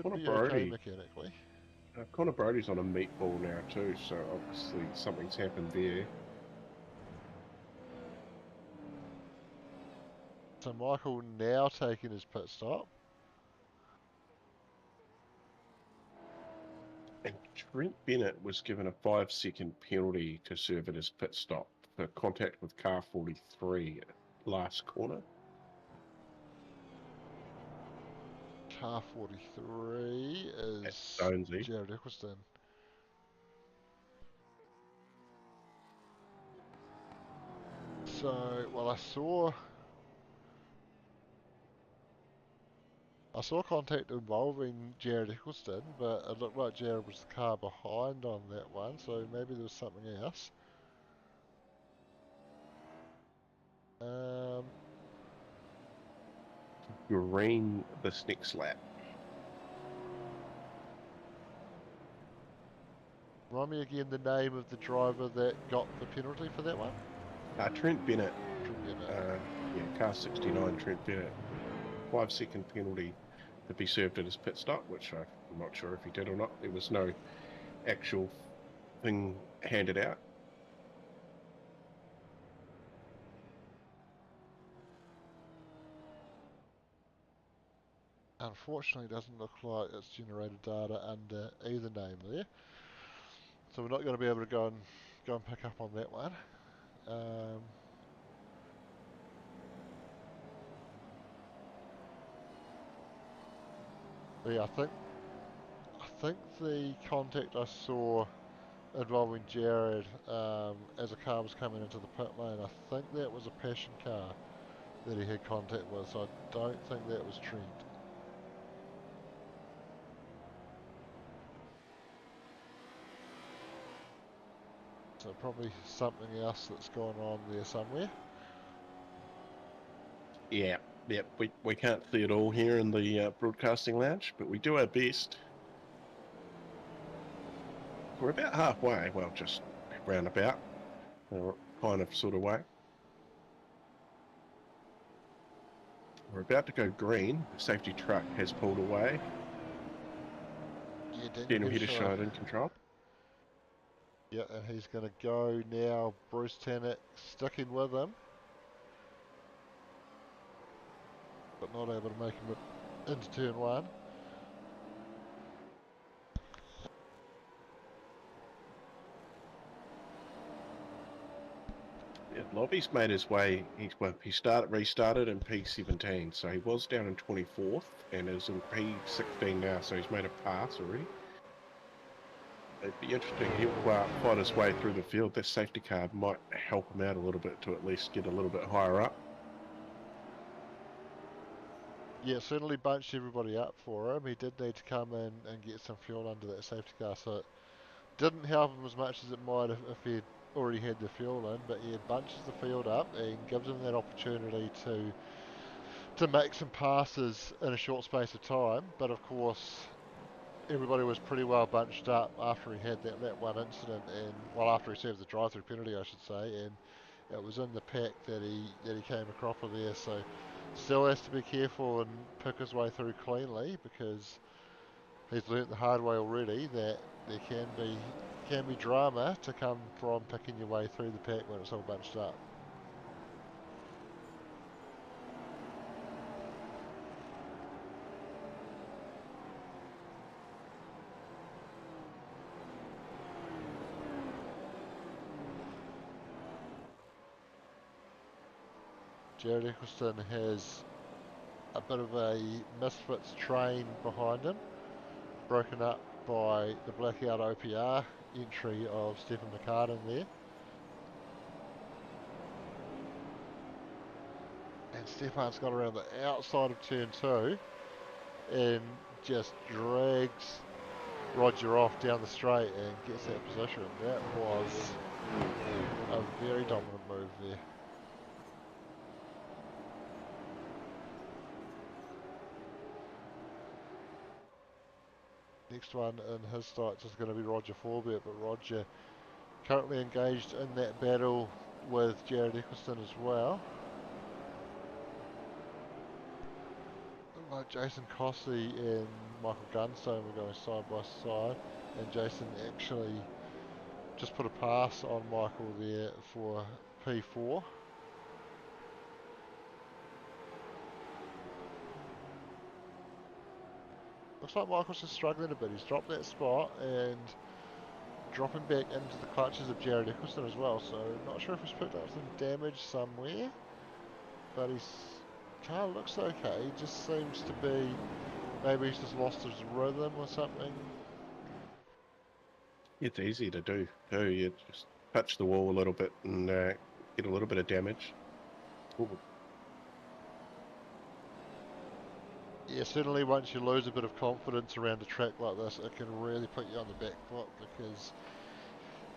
S2: Connor
S1: okay
S2: Brody.
S1: mechanically.
S2: Connor Brody's on a meatball now too, so obviously something's happened there.
S1: So Michael now taking his pit stop.
S2: And Trent Bennett was given a 5-second penalty to serve at his pit stop for contact with car 43 last corner.
S1: Car 43 is
S2: Jonesy.
S1: Jared Eccleston. So, well, I saw contact involving Jared Eccleston, but it looked like Jared was the car behind on that one, so maybe there was something else.
S2: Green this next lap.
S1: Remind me again the name of the driver that got the penalty for that one?
S2: Trent Bennett.
S1: Trent Bennett.
S2: Yeah, car 69, Trent Bennett. 5-second penalty to be served at his pit stop, which I'm not sure if he did or not. There was no actual thing handed out.
S1: unfortunately doesn't look like it's generated data under either name there. So we're not going to be able to go and pick up on that one. Um, but yeah, I think the contact I saw involving Jared as a car was coming into the pit lane, I think that was a passion car that he had contact with, so I don't think that was Trent. So probably something else that's gone on there somewhere.
S2: Yeah, yep. We can't see it all here in the broadcasting lounge, but we do our best. We're about halfway. Well, just roundabout, kind of sort of way. We're about to go green. The safety truck has pulled away.
S1: Yeah, Daniel
S2: Daniel
S1: Hedeshire.
S2: Hedeshire in control.
S1: Yeah, and he's going to go now. Bruce Tanak sticking with him, but not able to make him into turn one.
S2: Yeah, Lobby's made his way. He restarted in P17, so he was down in 24th and is in P16 now. So he's made a pass already. It'd be interesting. He'll fight his way through the field. That safety car might help him out a little bit to at least get a little bit higher up.
S1: Yeah, certainly bunched everybody up for him. He did need to come in and get some fuel under that safety car, so it didn't help him as much as it might if he'd already had the fuel in. But yeah, bunches the field up and gives him that opportunity to make some passes in a short space of time. But of course, everybody was pretty well bunched up after he had that one incident, and well, after he served the drive-through penalty, I should say, and it was in the pack that he came across with there. So still has to be careful and pick his way through cleanly, because he's learnt the hard way already that there can be drama to come from picking your way through the pack when it's all bunched up. Jared Eccleston has a bit of a misfits train behind him, broken up by the blackout OPR entry of Stephen McCartan there. And Stefan's got around the outside of turn two and just drags Roger off down the straight and gets that position. That was a very dominant move there. Next one in his sights is going to be Roger Forbert, but Roger currently engaged in that battle with Jared Eccleston as well. Like Jason Cossey and Michael Gunstone were going side by side, and Jason actually just put a pass on Michael there for P4. Looks like Michael's just struggling a bit. He's dropped that spot and dropping back into the clutches of Jared Eccleston as well, so not sure if he's picked up some damage somewhere, but his car looks okay. He just seems to be, maybe he's just lost his rhythm or something.
S2: It's easy to do. You just touch the wall a little bit and get a little bit of damage. Ooh.
S1: Yeah, certainly once you lose a bit of confidence around a track like this, it can really put you on the back foot, because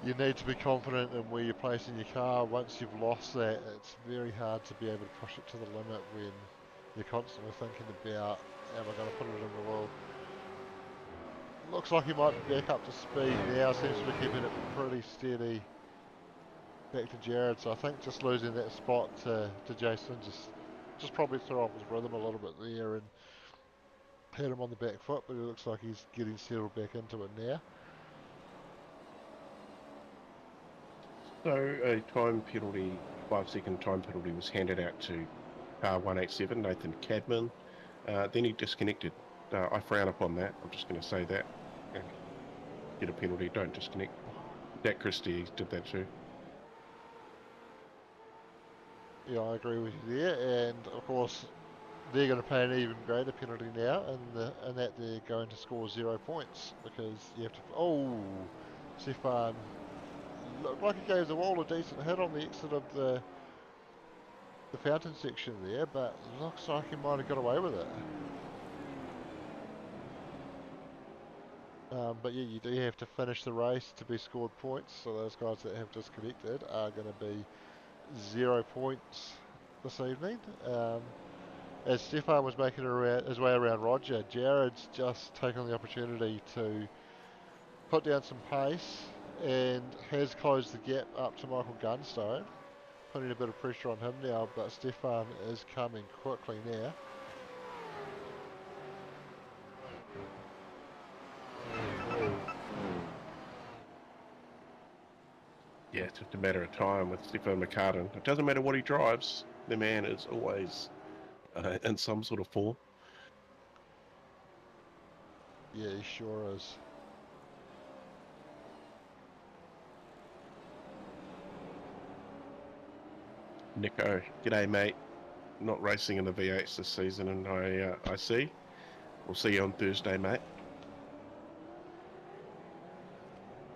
S1: you need to be confident in where you're placing your car. Once you've lost that, it's very hard to be able to push it to the limit when you're constantly thinking about, am I going to put it in the wall? Looks like he might be back up to speed now, seems to be keeping it pretty steady back to Jared, so I think just losing that spot to Jason just probably threw off his rhythm a little bit there and had him on the back foot, but it looks like he's getting settled back into it now.
S2: So a time penalty, 5-second time penalty was handed out to car 187, Nathan Cadman. Then he disconnected. I frown upon that. I'm just going to say that. Uh, Get a penalty. Don't disconnect. That Christie did that too.
S1: Yeah, I agree with you there. And of course, they're going to pay an even greater penalty now, and that they're going to score 0 points because you have to. Oh, Stefan looked like he gave the wall a decent hit on the exit of the fountain section there, but looks like he might have got away with it. But yeah, you do have to finish the race to be scored points. So those guys that have disconnected are going to be 0 points this evening. As Stefan was making his way around Roger, Jared's just taken the opportunity to put down some pace and has closed the gap up to Michael Gunstone, putting a bit of pressure on him now, but Stefan is coming quickly now.
S2: Yeah, it's just a matter of time with Stefan McCartan. It doesn't matter what he drives. The man is always in some sort of form.
S1: Yeah, he sure is.
S2: Nico, g'day mate. Not racing in the V8s this season, and I see. We'll see you on Thursday, mate.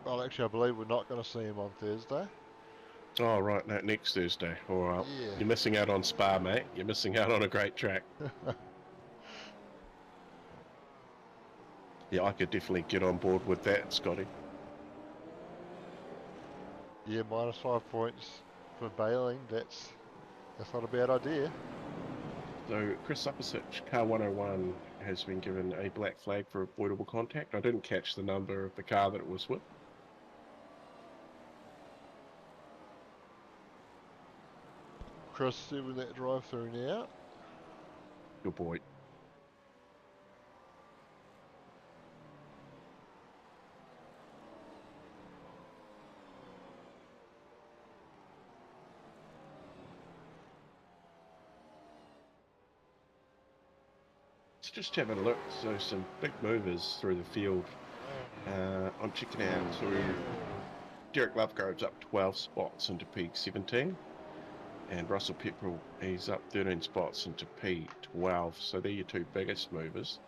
S1: Well, actually, I believe we're not going to see him on Thursday.
S2: Oh, right, no, next Thursday. All right.
S1: Yeah.
S2: You're missing out on Spa, mate. You're missing out on a great track. Yeah, I could definitely get on board with that, Scotty.
S1: Yeah, minus 5 points for bailing. That's not a bad idea.
S2: So, Chris Uppersich, car 101, has been given a black flag for avoidable contact. I didn't catch the number of the car that it was with.
S1: Chris 7 that drive through now.
S2: Good boy. Let's just have a look. So, some big movers through the field. I'm checking out. So, Derek Lovegrove's up 12 spots into P17. And Russell Pepperell, he's up 13 spots into P12. So, they're your two biggest movers.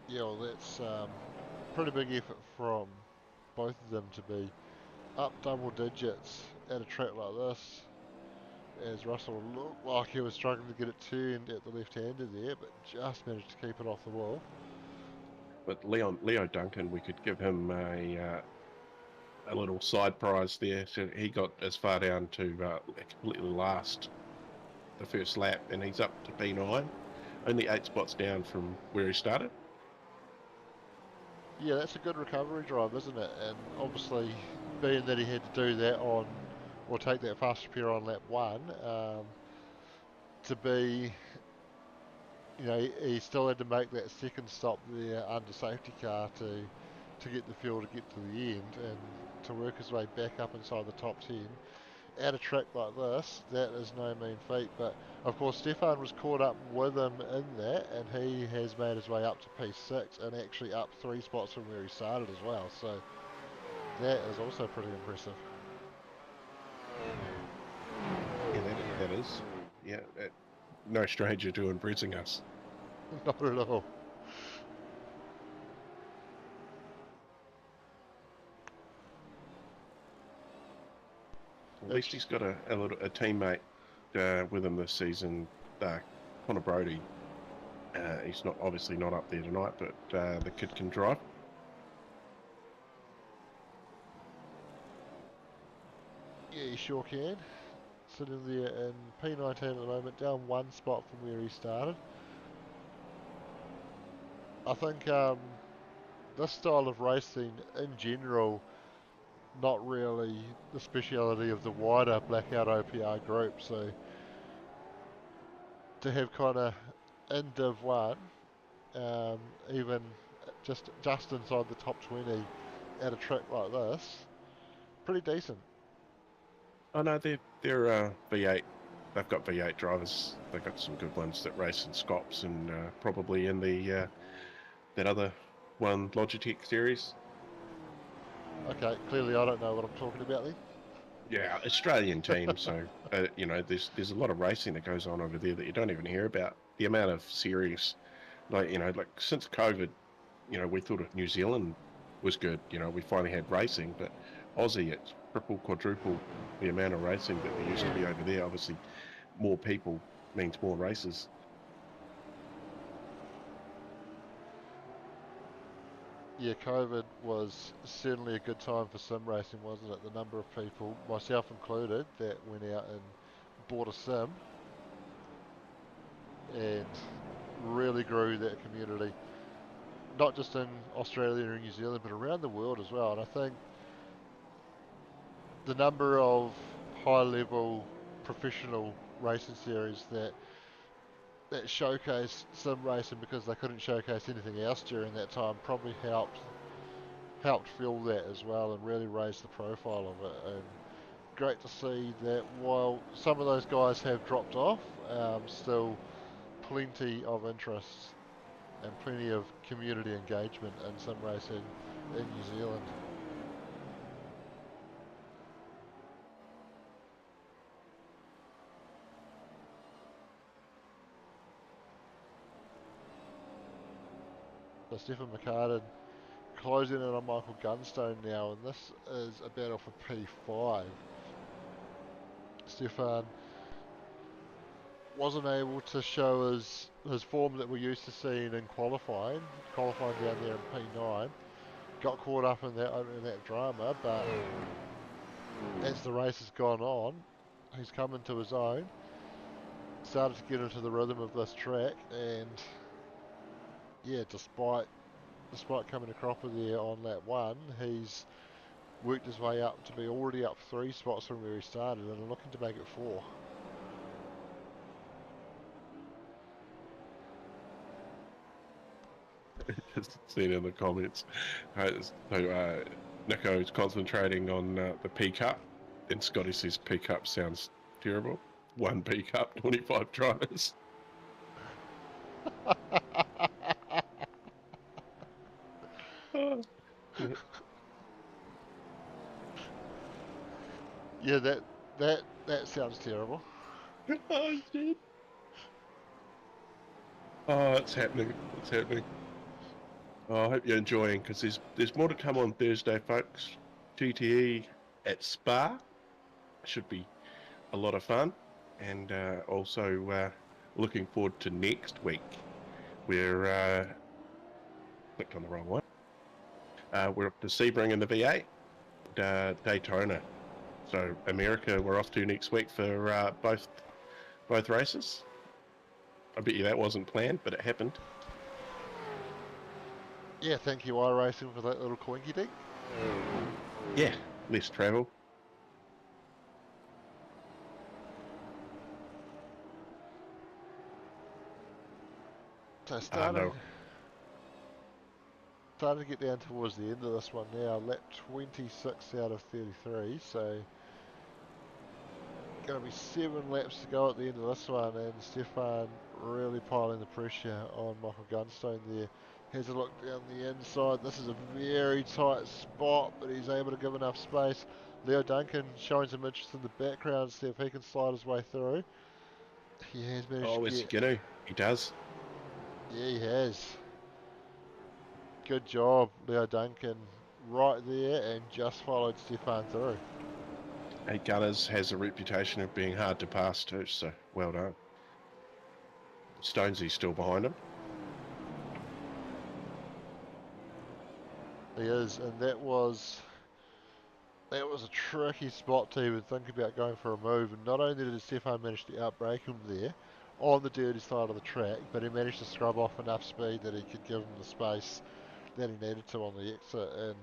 S1: Yeah, well, that's pretty big effort from both of them to be up double digits at a track like this. As Russell looked like he was struggling to get it turned at the left-hander there, but just managed to keep it off the wall.
S2: But Leo Duncan, we could give him a little side prize there. So he got as far down to completely last the first lap, and he's up to P9, only 8 spots down from where he started.
S1: Yeah, that's a good recovery drive, isn't it? And obviously, being that he had to do that on, or take that fast repair on lap one, to be, he still had to make that second stop there under safety car to get the fuel to get to the end and to work his way back up inside the top 10. At a track like this, that is no mean feat. But of course, Stefan was caught up with him in that, and he has made his way up to P6 and actually up 3 spots from where he started as well. So that is also pretty impressive.
S2: Yeah, that is. Yeah, no stranger to impressing us.
S1: Not at all.
S2: At least
S1: It's
S2: he's got a teammate with him this season, Connor Brody. He's not obviously not up there tonight, but the kid can drive.
S1: Yeah, he sure can. Sitting there in P19 at the moment, down 1 spot from where he started. I think this style of racing in general, not really the speciality of the wider Blackout OPR group. So to have Connor in Div 1, um, even just inside the top 20 at a track like this, pretty decent.
S2: Oh no, they're V8. They've got V8 drivers. They've got some good ones that race in Scops and probably in the that other one Logitech series.
S1: Okay, clearly I don't know what I'm talking about then.
S2: Yeah, Australian team. So you know, there's a lot of racing that goes on over there that you don't even hear about. The amount of series, like you know, like since COVID, you know, we thought of New Zealand was good. You know, we finally had racing, but Aussie, it's triple, quadruple the amount of racing that there used to be over there. Obviously, more people means more races.
S1: Yeah, COVID was certainly a good time for sim racing, wasn't it? The number of people, myself included, that went out and bought a sim and really grew that community, not just in Australia or New Zealand, but around the world as well. And I think the number of high level professional racing series that showcased sim racing because they couldn't showcase anything else during that time probably helped fill that as well and really raise the profile of it. And great to see that while some of those guys have dropped off, still plenty of interest and plenty of community engagement in sim racing in New Zealand. So Stefan McCartan closing in on Michael Gunstone now, and this is a battle for P5. Stefan wasn't able to show his form that we're used to seeing in qualifying down there in P9. Got caught up in that drama, but as the race has gone on, he's come into his own, started to get into the rhythm of this track, and yeah, despite coming a cropper there on lap one, he's worked his way up to be already up 3 spots from where he started and looking to make it 4.
S2: Just seen in the comments. Nico's concentrating on the P Cup, and Scotty says P Cup sounds terrible. One P Cup, 25 drivers. Oh, yeah.
S1: Yeah, that sounds terrible.
S2: Oh, shit. Oh, it's happening. It's happening. Oh, I hope you're enjoying because there's more to come on Thursday, folks. GTE at Spa should be a lot of fun, and also looking forward to next week. We're clicked on the wrong one. We're up to Sebring in the V8, Daytona. So America, we're off to next week for both races. I bet you that wasn't planned, but it happened.
S1: Yeah, thank you, iRacing, for that little coinky dink.
S2: Yeah, less travel.
S1: So
S2: No.
S1: starting to get down towards the end of this one now. Lap 26 out of 33, so going to be 7 laps to go at the end of this one, and Stefan really piling the pressure on Michael Gunstone there. Has a look down the inside. This is a very tight spot, but he's able to give enough space. Leo Duncan showing some interest in the background, see if he can slide his way through. He has managed
S2: Oh,
S1: to
S2: is he
S1: get...
S2: gonna? He does.
S1: Yeah, he has. Good job, Leo Duncan. Right there, and just followed Stefan through.
S2: Hey, Gunners has a reputation of being hard to pass too, so well done. Stonesy's still behind him.
S1: He is, and that was a tricky spot to even think about going for a move. And not only did Stefan manage to outbrake him there on the dirty side of the track, but he managed to scrub off enough speed that he could give him the space that he needed to on the exit. And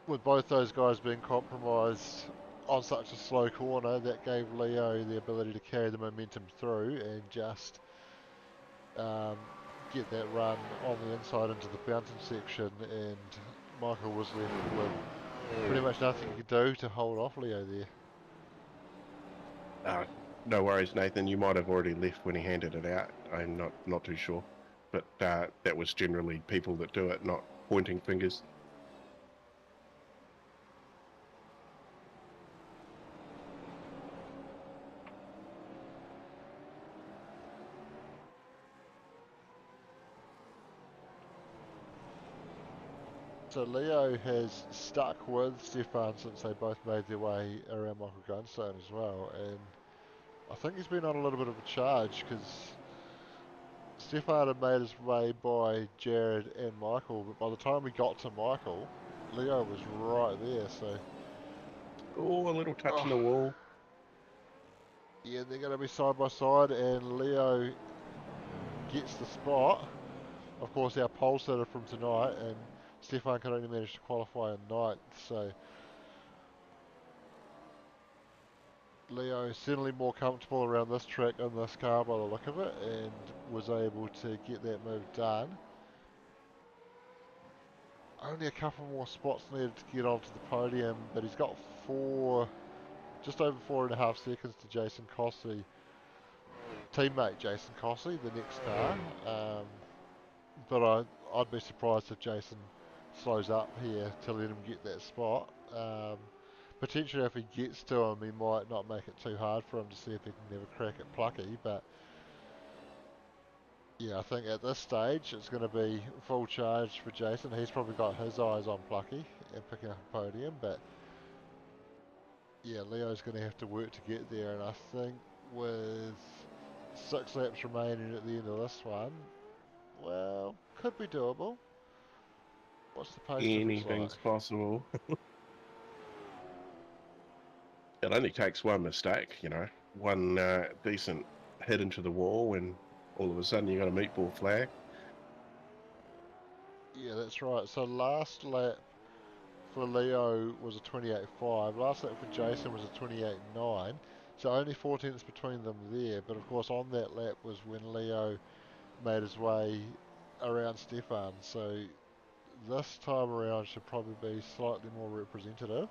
S1: with both those guys being compromised on such a slow corner, that gave Leo the ability to carry the momentum through and just um, get that run on the inside into the fountain section. And Michael was left with pretty much nothing he could do to hold off Leo there.
S2: Uh, no worries, Nathan. You might have already left when he handed it out. I'm not too sure, but that was generally people that do it, not pointing fingers.
S1: So Leo has stuck with Stefan since they both made their way around Michael Gunstone as well, and I think he's been on a little bit of a charge because Stefan had made his way by Jared and Michael, but by the time we got to Michael, Leo was right there. So,
S2: Oh, a little touch in
S1: oh,
S2: the wall.
S1: yeah, they're going to be side by side, and Leo gets the spot. Of course, our pole sitter from tonight, and Stefan could only manage to qualify in ninth. So Leo is certainly more comfortable around this track in this car by the look of it, and was able to get that move done. Only a couple more spots needed to get onto the podium, but he's got just over 4.5 seconds to Jason Cossey, teammate Jason Cossey, the next car. But I'd be surprised if Jason slows up here to let him get that spot. Potentially, if he gets to him, he might not make it too hard for him to see if he can never crack it Plucky. But yeah, I think at this stage it's going to be full charge for Jason. He's probably got his eyes on Plucky and picking up a podium, but yeah, Leo's going to have to work to get there. And I think with 6 laps remaining at the end of this one, well, could be doable. What's the pace difference like?
S2: Anything's possible. It only takes one mistake, one decent hit into the wall, and all of a sudden you got a meatball flag.
S1: Yeah, that's right. So last lap for Leo was a 28.5. Last lap for Jason was a 28.9. So only 4 tenths between them there. But of course, on that lap was when Leo made his way around Stefan. So this time around should probably be slightly more representative.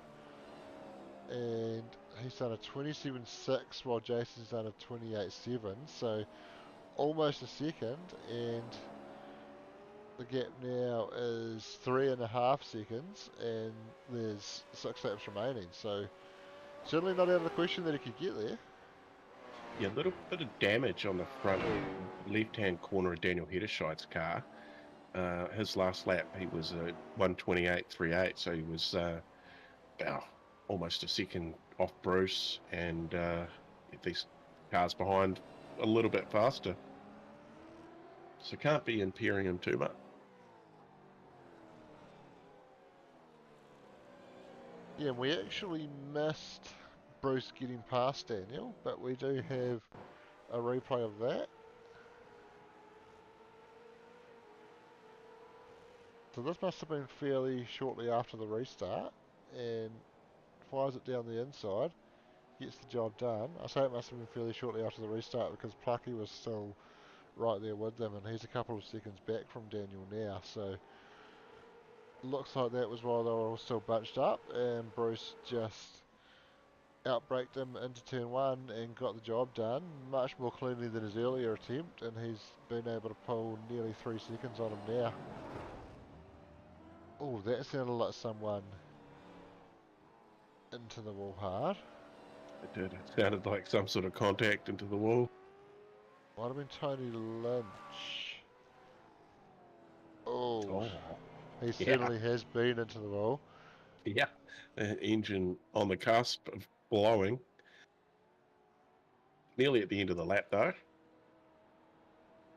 S1: And he's done a 27.6 while Jason's done a 28.7. So almost a second. And the gap now is 3.5 seconds, and there's 6 laps remaining. So certainly not out of the question that he could get there.
S2: Yeah, a little bit of damage on the front left-hand corner of Daniel Hederscheid's car. His last lap, he was a 1:28.38, so he was about almost a second off Bruce, and these cars behind a little bit faster. So can't be impairing him too much.
S1: Yeah, we actually missed Bruce getting past Daniel, but we do have a replay of that. So this must have been fairly shortly after the restart, and fires it down the inside, gets the job done. I say it must have been fairly shortly after the restart because Plucky was still right there with them, and he's a couple of seconds back from Daniel now. So looks like that was while they were all still bunched up, and Bruce just outbraked him into turn one and got the job done much more cleanly than his earlier attempt, and he's been able to pull nearly 3 seconds on him now. Oh, that sounded like someone into the wall hard.
S2: It did. It sounded like some sort of contact into the wall.
S1: Might have been Tony Lynch. Oh,
S2: Oh,
S1: he
S2: yeah,
S1: certainly has been into the wall.
S2: yeah. Engine on the cusp of blowing. Nearly at the end of the lap, though.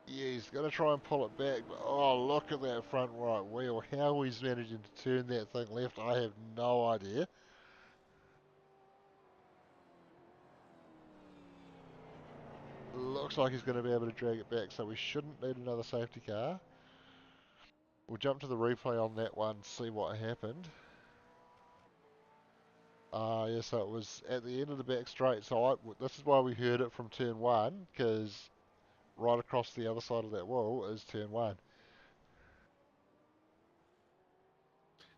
S1: Yeah, he's going to try and pull it back, but oh, look at that front right wheel. How he's managing to turn that thing left, I have no idea. Looks like he's going to be able to drag it back, so we shouldn't need another safety car. We'll jump to the replay on that one, see what happened. Yeah, so it was at the end of the back straight, so this is why we heard it from turn one, because right across the other side of that wall is turn one.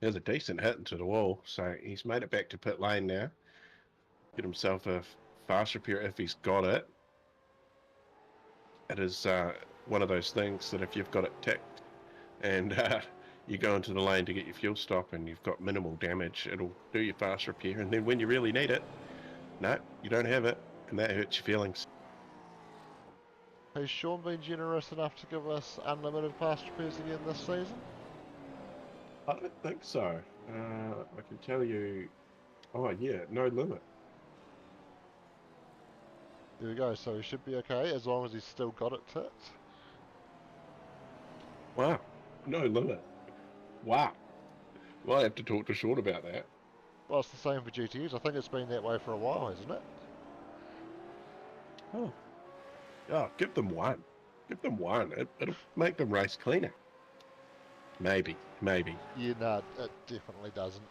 S2: There's a decent hit into the wall, so he's made it back to pit lane now. Get himself a fast repair if he's got it. It is one of those things that if you've got it ticked and you go into the lane to get your fuel stop and you've got minimal damage, it'll do your fast repair. And then when you really need it, no, you don't have it, and that hurts your feelings.
S1: Has Sean been generous enough to give us unlimited fast repairs again this season?
S2: I don't think so. I can tell you. Oh yeah, no limit.
S1: There we go, so he should be okay as long as he's still got it ticked.
S2: Wow, no limit. Wow. Well, I have to talk to Sean about that.
S1: Well, it's the same for GTS. I think it's been that way for a while, hasn't it?
S2: Oh, oh, give them one. Give them one. It'll make them race cleaner. Maybe, maybe.
S1: Yeah, no, it definitely doesn't.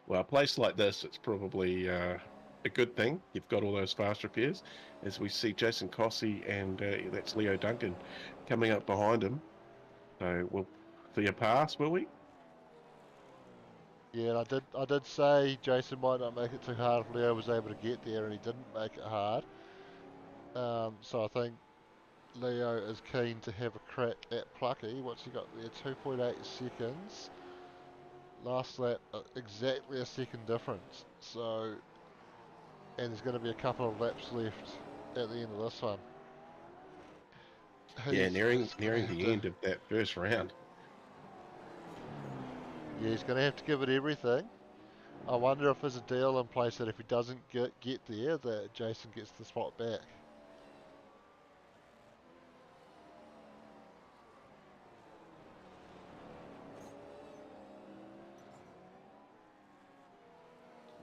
S2: Well, a place like this, it's probably a good thing. You've got all those fast repairs. As we see Jason Cossey and that's Leo Duncan coming up behind him. So we'll see a pass, will we?
S1: Yeah, and I did say Jason might not make it too hard if Leo was able to get there, and he didn't make it hard. So I think Leo is keen to have a crack at Plucky. What's he got there? 2.8 seconds. Last lap, exactly a second difference. So, and there's going to be a couple of laps left at the end of this one.
S2: Yeah,
S1: He's
S2: nearing
S1: just going to
S2: nearing
S1: have
S2: the
S1: to,
S2: end of that first round.
S1: yeah, he's going to have to give it everything. I wonder if there's a deal in place that if he doesn't get there, that Jason gets the spot back.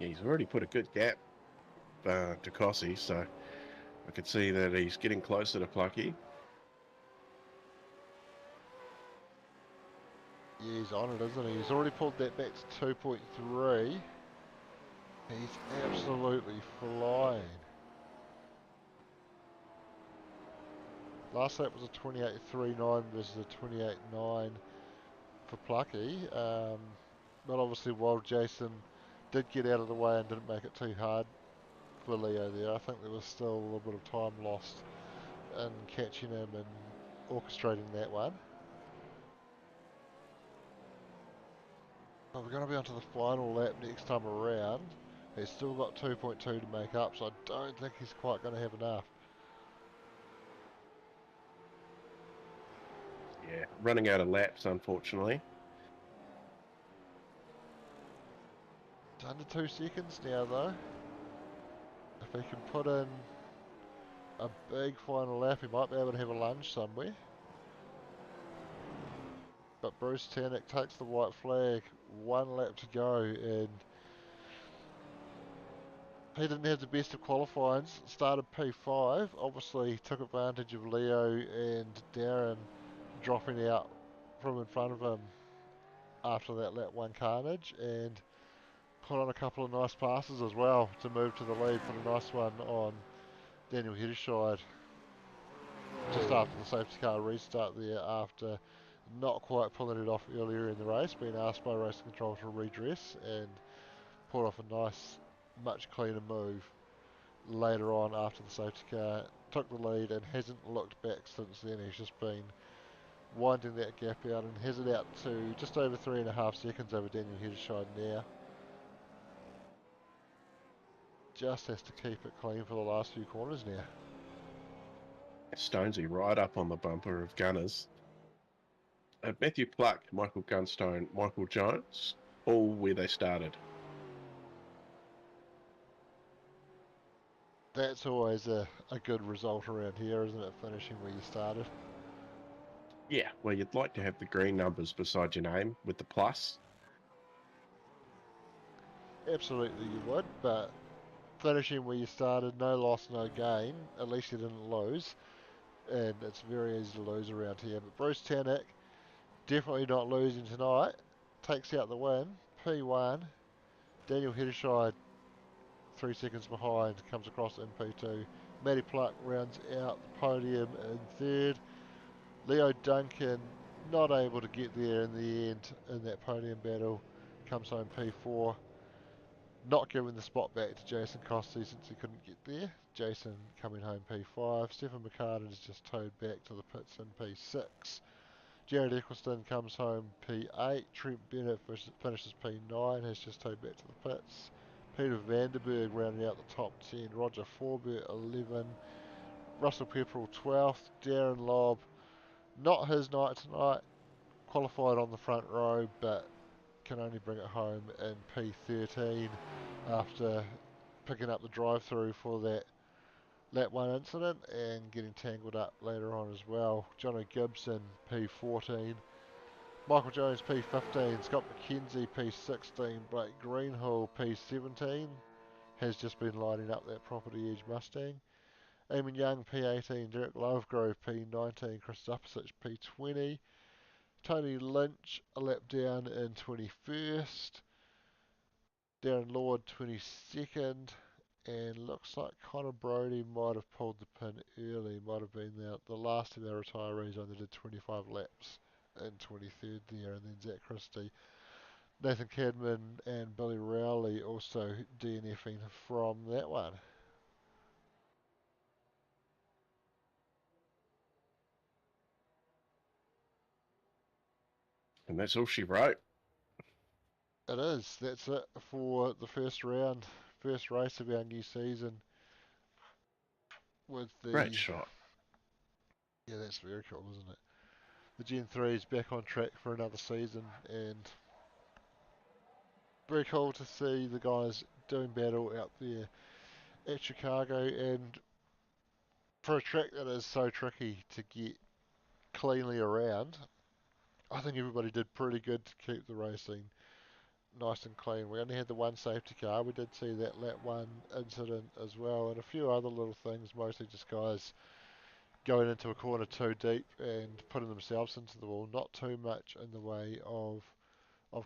S2: Yeah, he's already put a good gap to Cossey, so I could see that he's getting closer to Plucky.
S1: Yeah, he's on it, isn't he? He's already pulled that back to 2.3. He's absolutely flying. Last lap was a 28.39 versus a 28.9 for Plucky. But obviously, while Jason did get out of the way and didn't make it too hard for Leo there, I think there was still a little bit of time lost in catching him and orchestrating that one. But we're going to be onto the final lap next time around. He's still got 2.2 to make up, so I don't think he's quite going to have enough.
S2: Yeah, running out of laps, unfortunately.
S1: It's under 2 seconds now, though. If he can put in a big final lap, he might be able to have a lunge somewhere. But Bruce Tannock takes the white flag, 1 lap to go, and he didn't have the best of qualifying. Started P5, obviously took advantage of Leo and Darren dropping out from in front of him after that lap 1 carnage, and put on a couple of nice passes as well to move to the lead. Put a nice one on Daniel Hedderscheid just after the safety car restart there, after not quite pulling it off earlier in the race, being asked by racing control to redress, and pulled off a nice, much cleaner move later on after the safety car took the lead and hasn't looked back since then. He's just been winding that gap out and has it out to just over 3.5 seconds over Daniel Hedderscheid now. Just has to keep it clean for the last few corners now.
S2: Stonesy right up on the bumper of Gunners. Matthew Pluck, Michael Gunstone, Michael Jones, all where they started.
S1: That's always a good result around here, isn't it? Finishing where you started.
S2: Yeah, well, you'd like to have the green numbers beside your name with the plus.
S1: Absolutely you would, but finishing where you started, no loss, no gain. At least you didn't lose, and it's very easy to lose around here. But Bruce Tannock, definitely not losing tonight. Takes out the win. P1. Daniel Hedderscheid, 3 seconds behind, comes across in P2. Matty Pluck rounds out the podium in third. Leo Duncan not able to get there in the end in that podium battle, comes home P4. Not giving the spot back to Jason Costy since he couldn't get there. Jason coming home P5. Stephen McCartan is just towed back to the pits in P6. Jared Eccleston comes home P8. Trent Bennett finishes P9, has just towed back to the pits. Peter Vanderberg rounding out the top 10. Roger Forbert 11. Russell Pepperell 12th. Darren Lobb, not his night tonight. Qualified on the front row, but can only bring it home in P13 after picking up the drive-through for that lap 1 incident and getting tangled up later on as well. Jono Gibson P14, Michael Jones P15, Scott McKenzie P16, Blake Greenhill P17 has just been lining up that property edge Mustang. Eamon Young P18, Derek Lovegrove P19, Chris Zapasich P20, Tony Lynch a lap down in 21st, Darren Lord 22nd, and looks like Connor Brodie might have pulled the pin early, might have been the last of our retirees, only did 25 laps in 23rd there, and then Zach Christie. Nathan Cadman and Billy Rowley also DNFing from that one.
S2: And that's all she wrote.
S1: It is. That's it for the first round, first race of our new season. With
S2: Great
S1: the
S2: shot.
S1: yeah, that's very cool, isn't it? The Gen 3 is back on track for another season, and very cool to see the guys doing battle out there at Chicago. And for a track that is so tricky to get cleanly around, I think everybody did pretty good to keep the racing nice and clean. We only had the one safety car. We did see that lap 1 incident as well, and a few other little things, mostly just guys going into a corner too deep and putting themselves into the wall. Not too much in the way of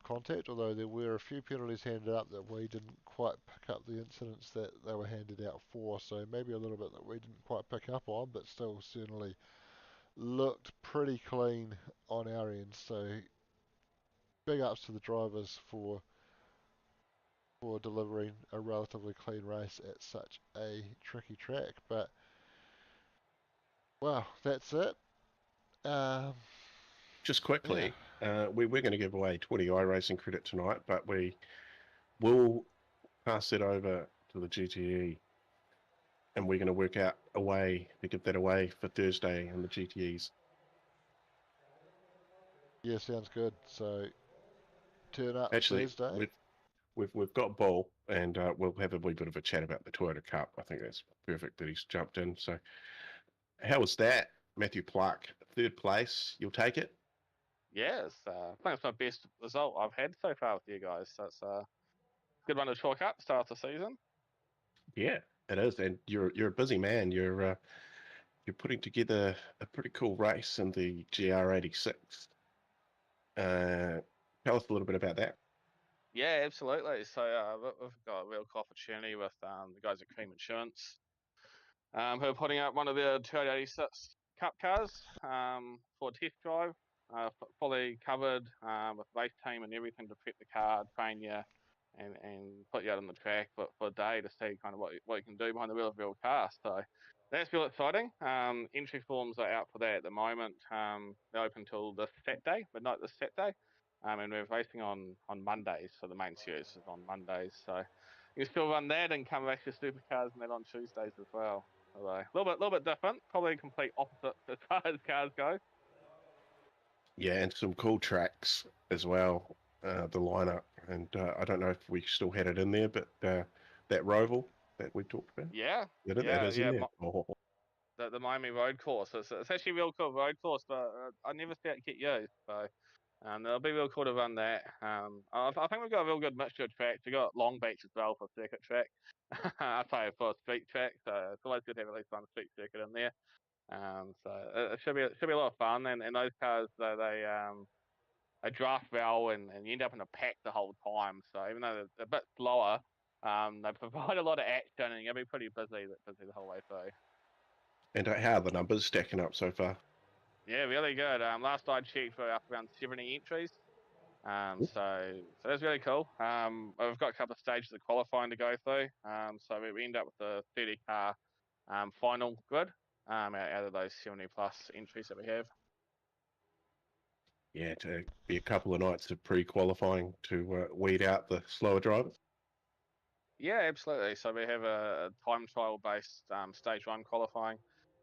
S1: contact, although there were a few penalties handed up that we didn't quite pick up the incidents that they were handed out for. So maybe a little bit that we didn't quite pick up on, but still certainly looked pretty clean on our end. So big ups to the drivers for delivering a relatively clean race at such a tricky track. But wow, that's it. Um,
S2: Just
S1: yeah,
S2: quickly, we're going to give away 20 iRacing credit tonight, but we will pass it over to the GTE, and we're going to work out a way to give that away for Thursday and the GTEs.
S1: yeah, sounds good. So turn up
S2: Actually,
S1: Thursday.
S2: we've got Bull, and we'll have a wee bit of a chat about the Toyota Cup. I think that's perfect that he's jumped in. So, how was that, Matthew Clark? Third place, you'll take it?
S3: Yes, I think it's my best result I've had so far with you guys. So it's a good one to chalk up, start the season.
S2: Yeah, it is, and you're a busy man. You're putting together a pretty cool race in the GR86. Tell us a little bit about that.
S3: Yeah, absolutely. So we've got a real cool opportunity with the guys at Cream Insurance, who are putting up one of their 286 Cup cars for a test drive, fully covered with race team and everything to prep the car, train you, and put you out on the track for a day to see kind of what you can do behind the wheel of a real car. So that's real exciting. Entry forms are out for that at the moment. They're open till this Saturday, midnight this Saturday. And we're racing on Mondays, so the main series is on Mondays. So you can still run that and come back to supercars and that on Tuesdays as well. Although a little bit different, probably complete opposite as far as cars go.
S2: Yeah, and some cool tracks as well. The lineup, and I don't know if we still had it in there, but that Roval that we talked about,
S3: Yeah,
S2: that is in
S3: yeah.
S2: there. Oh,
S3: The Miami Road Course. It's actually a real cool road course, but I never see it get used. So it'll be real cool to run that. I think we've got a real good mixture of tracks. We've got Long Beach as well for circuit track. I say for a street track, so it's always good to have at least one street circuit in there. So it should be a lot of fun. And those cars they draft well and you end up in a pack the whole time. So even though they're a bit slower, they provide a lot of action and you'll be pretty busy the whole way through.
S2: and how are the numbers stacking up so far?
S3: Yeah, really good. Last I checked, we're up around 70 entries. So that's really cool. We've got a couple of stages of qualifying to go through. So we end up with the 30 car final grid out of those 70 plus entries that we have.
S2: Yeah, to be a couple of nights of pre-qualifying to weed out the slower drivers.
S3: Yeah, absolutely. So we have a time trial based stage 1 qualifying.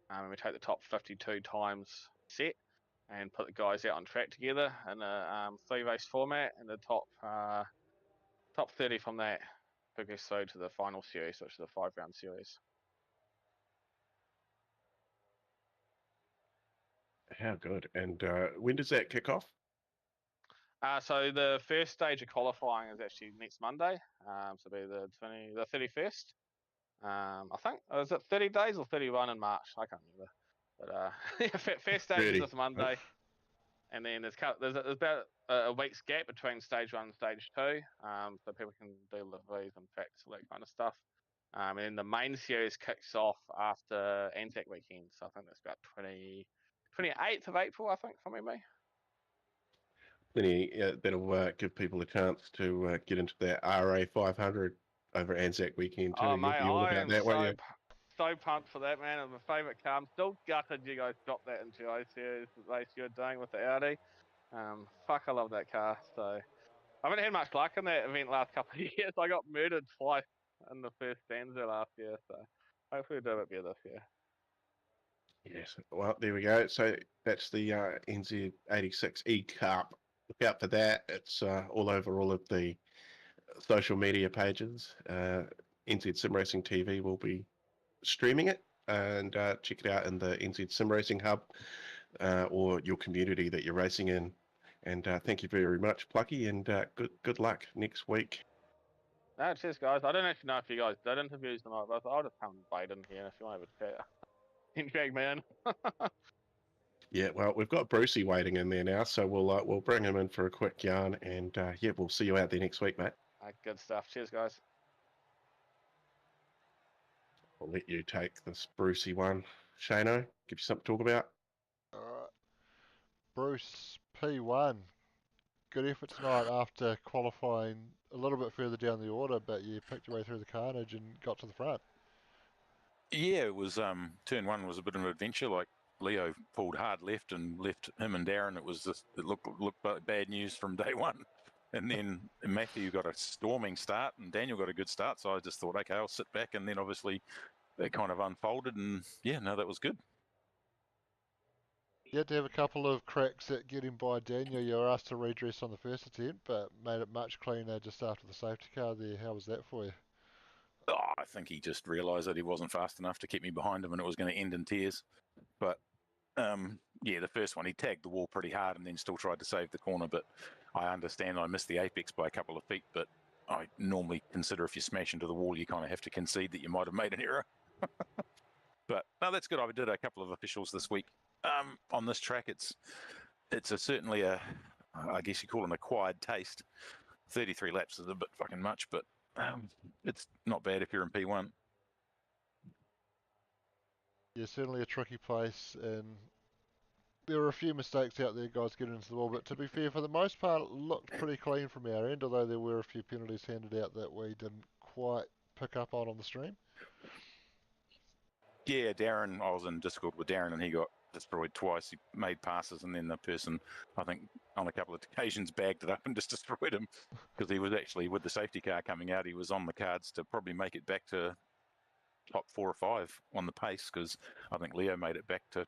S3: And we take the top 52 times set and put the guys out on track together in a 3-race format, and the top 30 from that progress through to the final series, which is the 5-round series.
S2: How good. And when does that kick off?
S3: So the first stage of qualifying is actually next Monday. So it'll be the 31st. I think, is it 30 days or 31 in March? I can't remember. But first stage is
S2: 30.
S3: this Monday, and then there's about a week's gap between stage 1 and stage 2, so people can do liveries and practice all that kind of stuff. And then the main series kicks off after Anzac weekend, so I think that's about 28th of April, I think, from memory.
S2: Plenty that'll give people a chance to get into that RA 500 over Anzac weekend too.
S3: Oh
S2: You'll
S3: mate,
S2: be all
S3: I
S2: about
S3: am
S2: that, won't you?
S3: so pumped for that, man. It's my favourite car. I'm still gutted you guys dropped that into the series race you were doing with the Audi. Fuck, I love that car. So I haven't had much luck in that event last couple of years. I got murdered twice in the first stanza last year, so hopefully we'll do a bit better this year.
S2: Yes. Well, there we go. So that's the NZ86E Cup. Look out for that. It's all over all of the social media pages. NZ Sim Racing TV will be streaming it, and check it out in the NZ Sim Racing Hub or your community that you're racing in. And thank you very much, Plucky, and good luck next week.
S3: No, cheers, guys. I don't actually know if you guys did interviews tonight, but I'll just come bait in here if you want to have a chat. Drag man.
S2: Yeah, well, we've got Brucey waiting in there now, so we'll bring him in for a quick yarn, and yeah, we'll see you out there next week, mate.
S3: Good stuff. Cheers, guys.
S2: I'll let you take this Brucey one, Shano. Give you something to talk about.
S1: All right. Bruce P1. Good effort tonight after qualifying a little bit further down the order, but you picked your way through the carnage and got to the front.
S4: Yeah, it was turn 1 was a bit of an adventure. Like Leo pulled hard left and left him and Darren. It was just, it looked bad news from day 1. And then Matthew got a storming start and Daniel got a good start. So I just thought, okay, I'll sit back. And then obviously it kind of unfolded, and yeah, no, that was good.
S1: You had to have a couple of cracks at getting by Daniel. You were asked to redress on the first attempt, but made it much cleaner just after the safety car there. How was that for you?
S4: Oh, I think he just realised that he wasn't fast enough to keep me behind him, and it was going to end in tears. But yeah, the first one, he tagged the wall pretty hard and then still tried to save the corner. But I understand I missed the apex by a couple of feet, but I normally consider if you smash into the wall, you kind of have to concede that you might have made an error. But no, that's good. I did a couple of officials this week. On this track, it's certainly a, I guess you call it an acquired taste. 33 laps is a bit fucking much, but it's not bad if you're in P1.
S1: Yeah, certainly a tricky place, and there were a few mistakes out there, guys, getting into the wall. But to be fair, for the most part, it looked pretty clean from our end, although there were a few penalties handed out that we didn't quite pick up on the stream.
S4: Yeah, Darren, I was in Discord with Darren and he got destroyed twice. He made passes and then the person, I think, on a couple of occasions bagged it up and just destroyed him because he was actually, with the safety car coming out, he was on the cards to probably make it back to top 4 or 5 on the pace, because I think Leo made it back to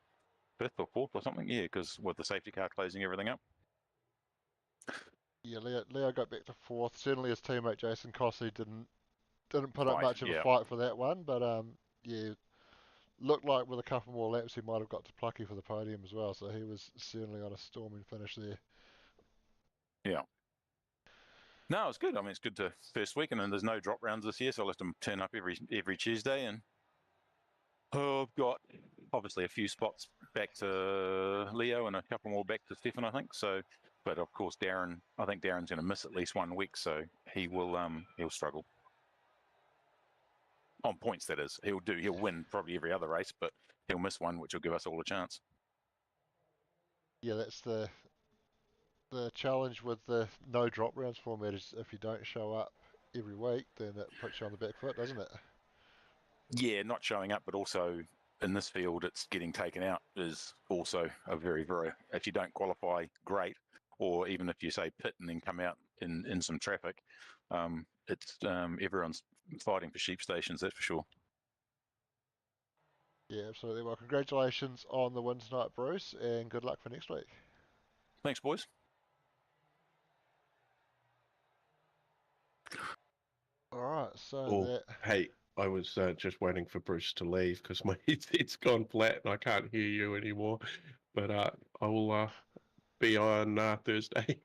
S4: 5th or 4th or something, yeah, because with the safety car closing everything up.
S1: Yeah, Leo got back to 4th. Certainly his teammate Jason Cossey didn't put up
S4: Fight,
S1: much of a
S4: yeah.
S1: fight for that one, but yeah, looked like with a couple more laps he might have got to Plucky for the podium as well, so he was certainly on a storming finish there.
S4: Yeah. No, it's good. I mean, it's good to first week, and then there's no drop rounds this year, so I'll have to turn up every Tuesday. And I've got obviously a few spots back to Leo and a couple more back to Stefan, I think. So, but of course, Darren, I think Darren's going to miss at least 1 week, so he'll struggle on points. That is, he'll win probably every other race, but he'll miss one, which will give us all a chance.
S1: Yeah, that's the the challenge with the no drop rounds format is if you don't show up every week, then it puts you on the back foot, doesn't it?
S4: Yeah, not showing up, but also in this field, it's getting taken out is also a very, very. If you don't qualify, great. Or even if you say pit and then come out in some traffic, it's everyone's fighting for sheep stations. That's for sure.
S1: Yeah, absolutely. Well, congratulations on the win tonight, Bruce, and good luck for next week.
S4: Thanks, boys.
S1: All right, so
S2: Oh,
S1: that.
S2: hey, I was just waiting for Bruce to leave because my headset's gone flat and I can't hear you anymore. But I will be on Thursday.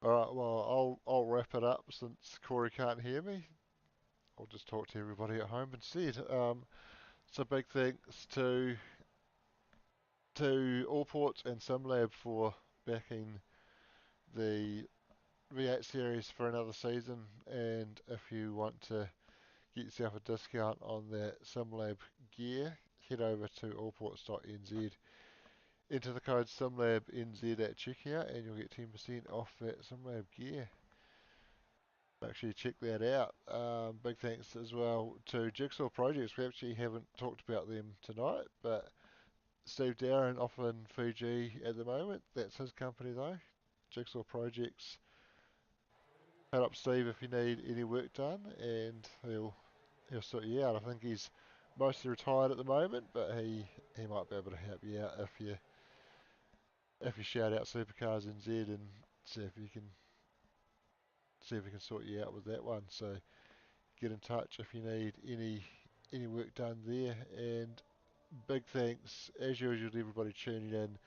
S1: All right, well, I'll wrap it up since Corey can't hear me. I'll just talk to everybody at home instead. So big thanks to Allports and SimLab for backing the V8 series for another season. And if you want to get yourself a discount on that SimLab gear, head over to allports.nz. Enter the code SimLabNZ at checkout and you'll get 10% off that SimLab gear. Actually check that out. Big thanks as well to Jigsaw Projects. We actually haven't talked about them tonight, but Steve Darren off in Fiji at the moment. That's his company though. Jigsaw Projects. Hit up Steve if you need any work done, and he'll sort you out. I think he's mostly retired at the moment, but he might be able to help you out if you shout out Supercars NZ and see if he can sort you out with that one. So get in touch if you need any work done there. And big thanks as usual to everybody tuning in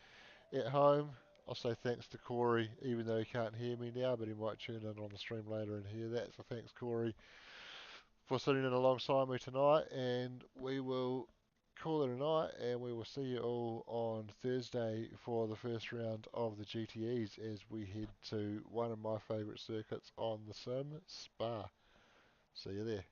S1: at home. I'll say thanks to Corey, even though he can't hear me now, but he might tune in on the stream later and hear that. So thanks, Corey, for sitting in alongside me tonight. And we will call it a night, and we will see you all on Thursday for the first round of the GTEs as we head to one of my favourite circuits on the Sim, Spa. See you there.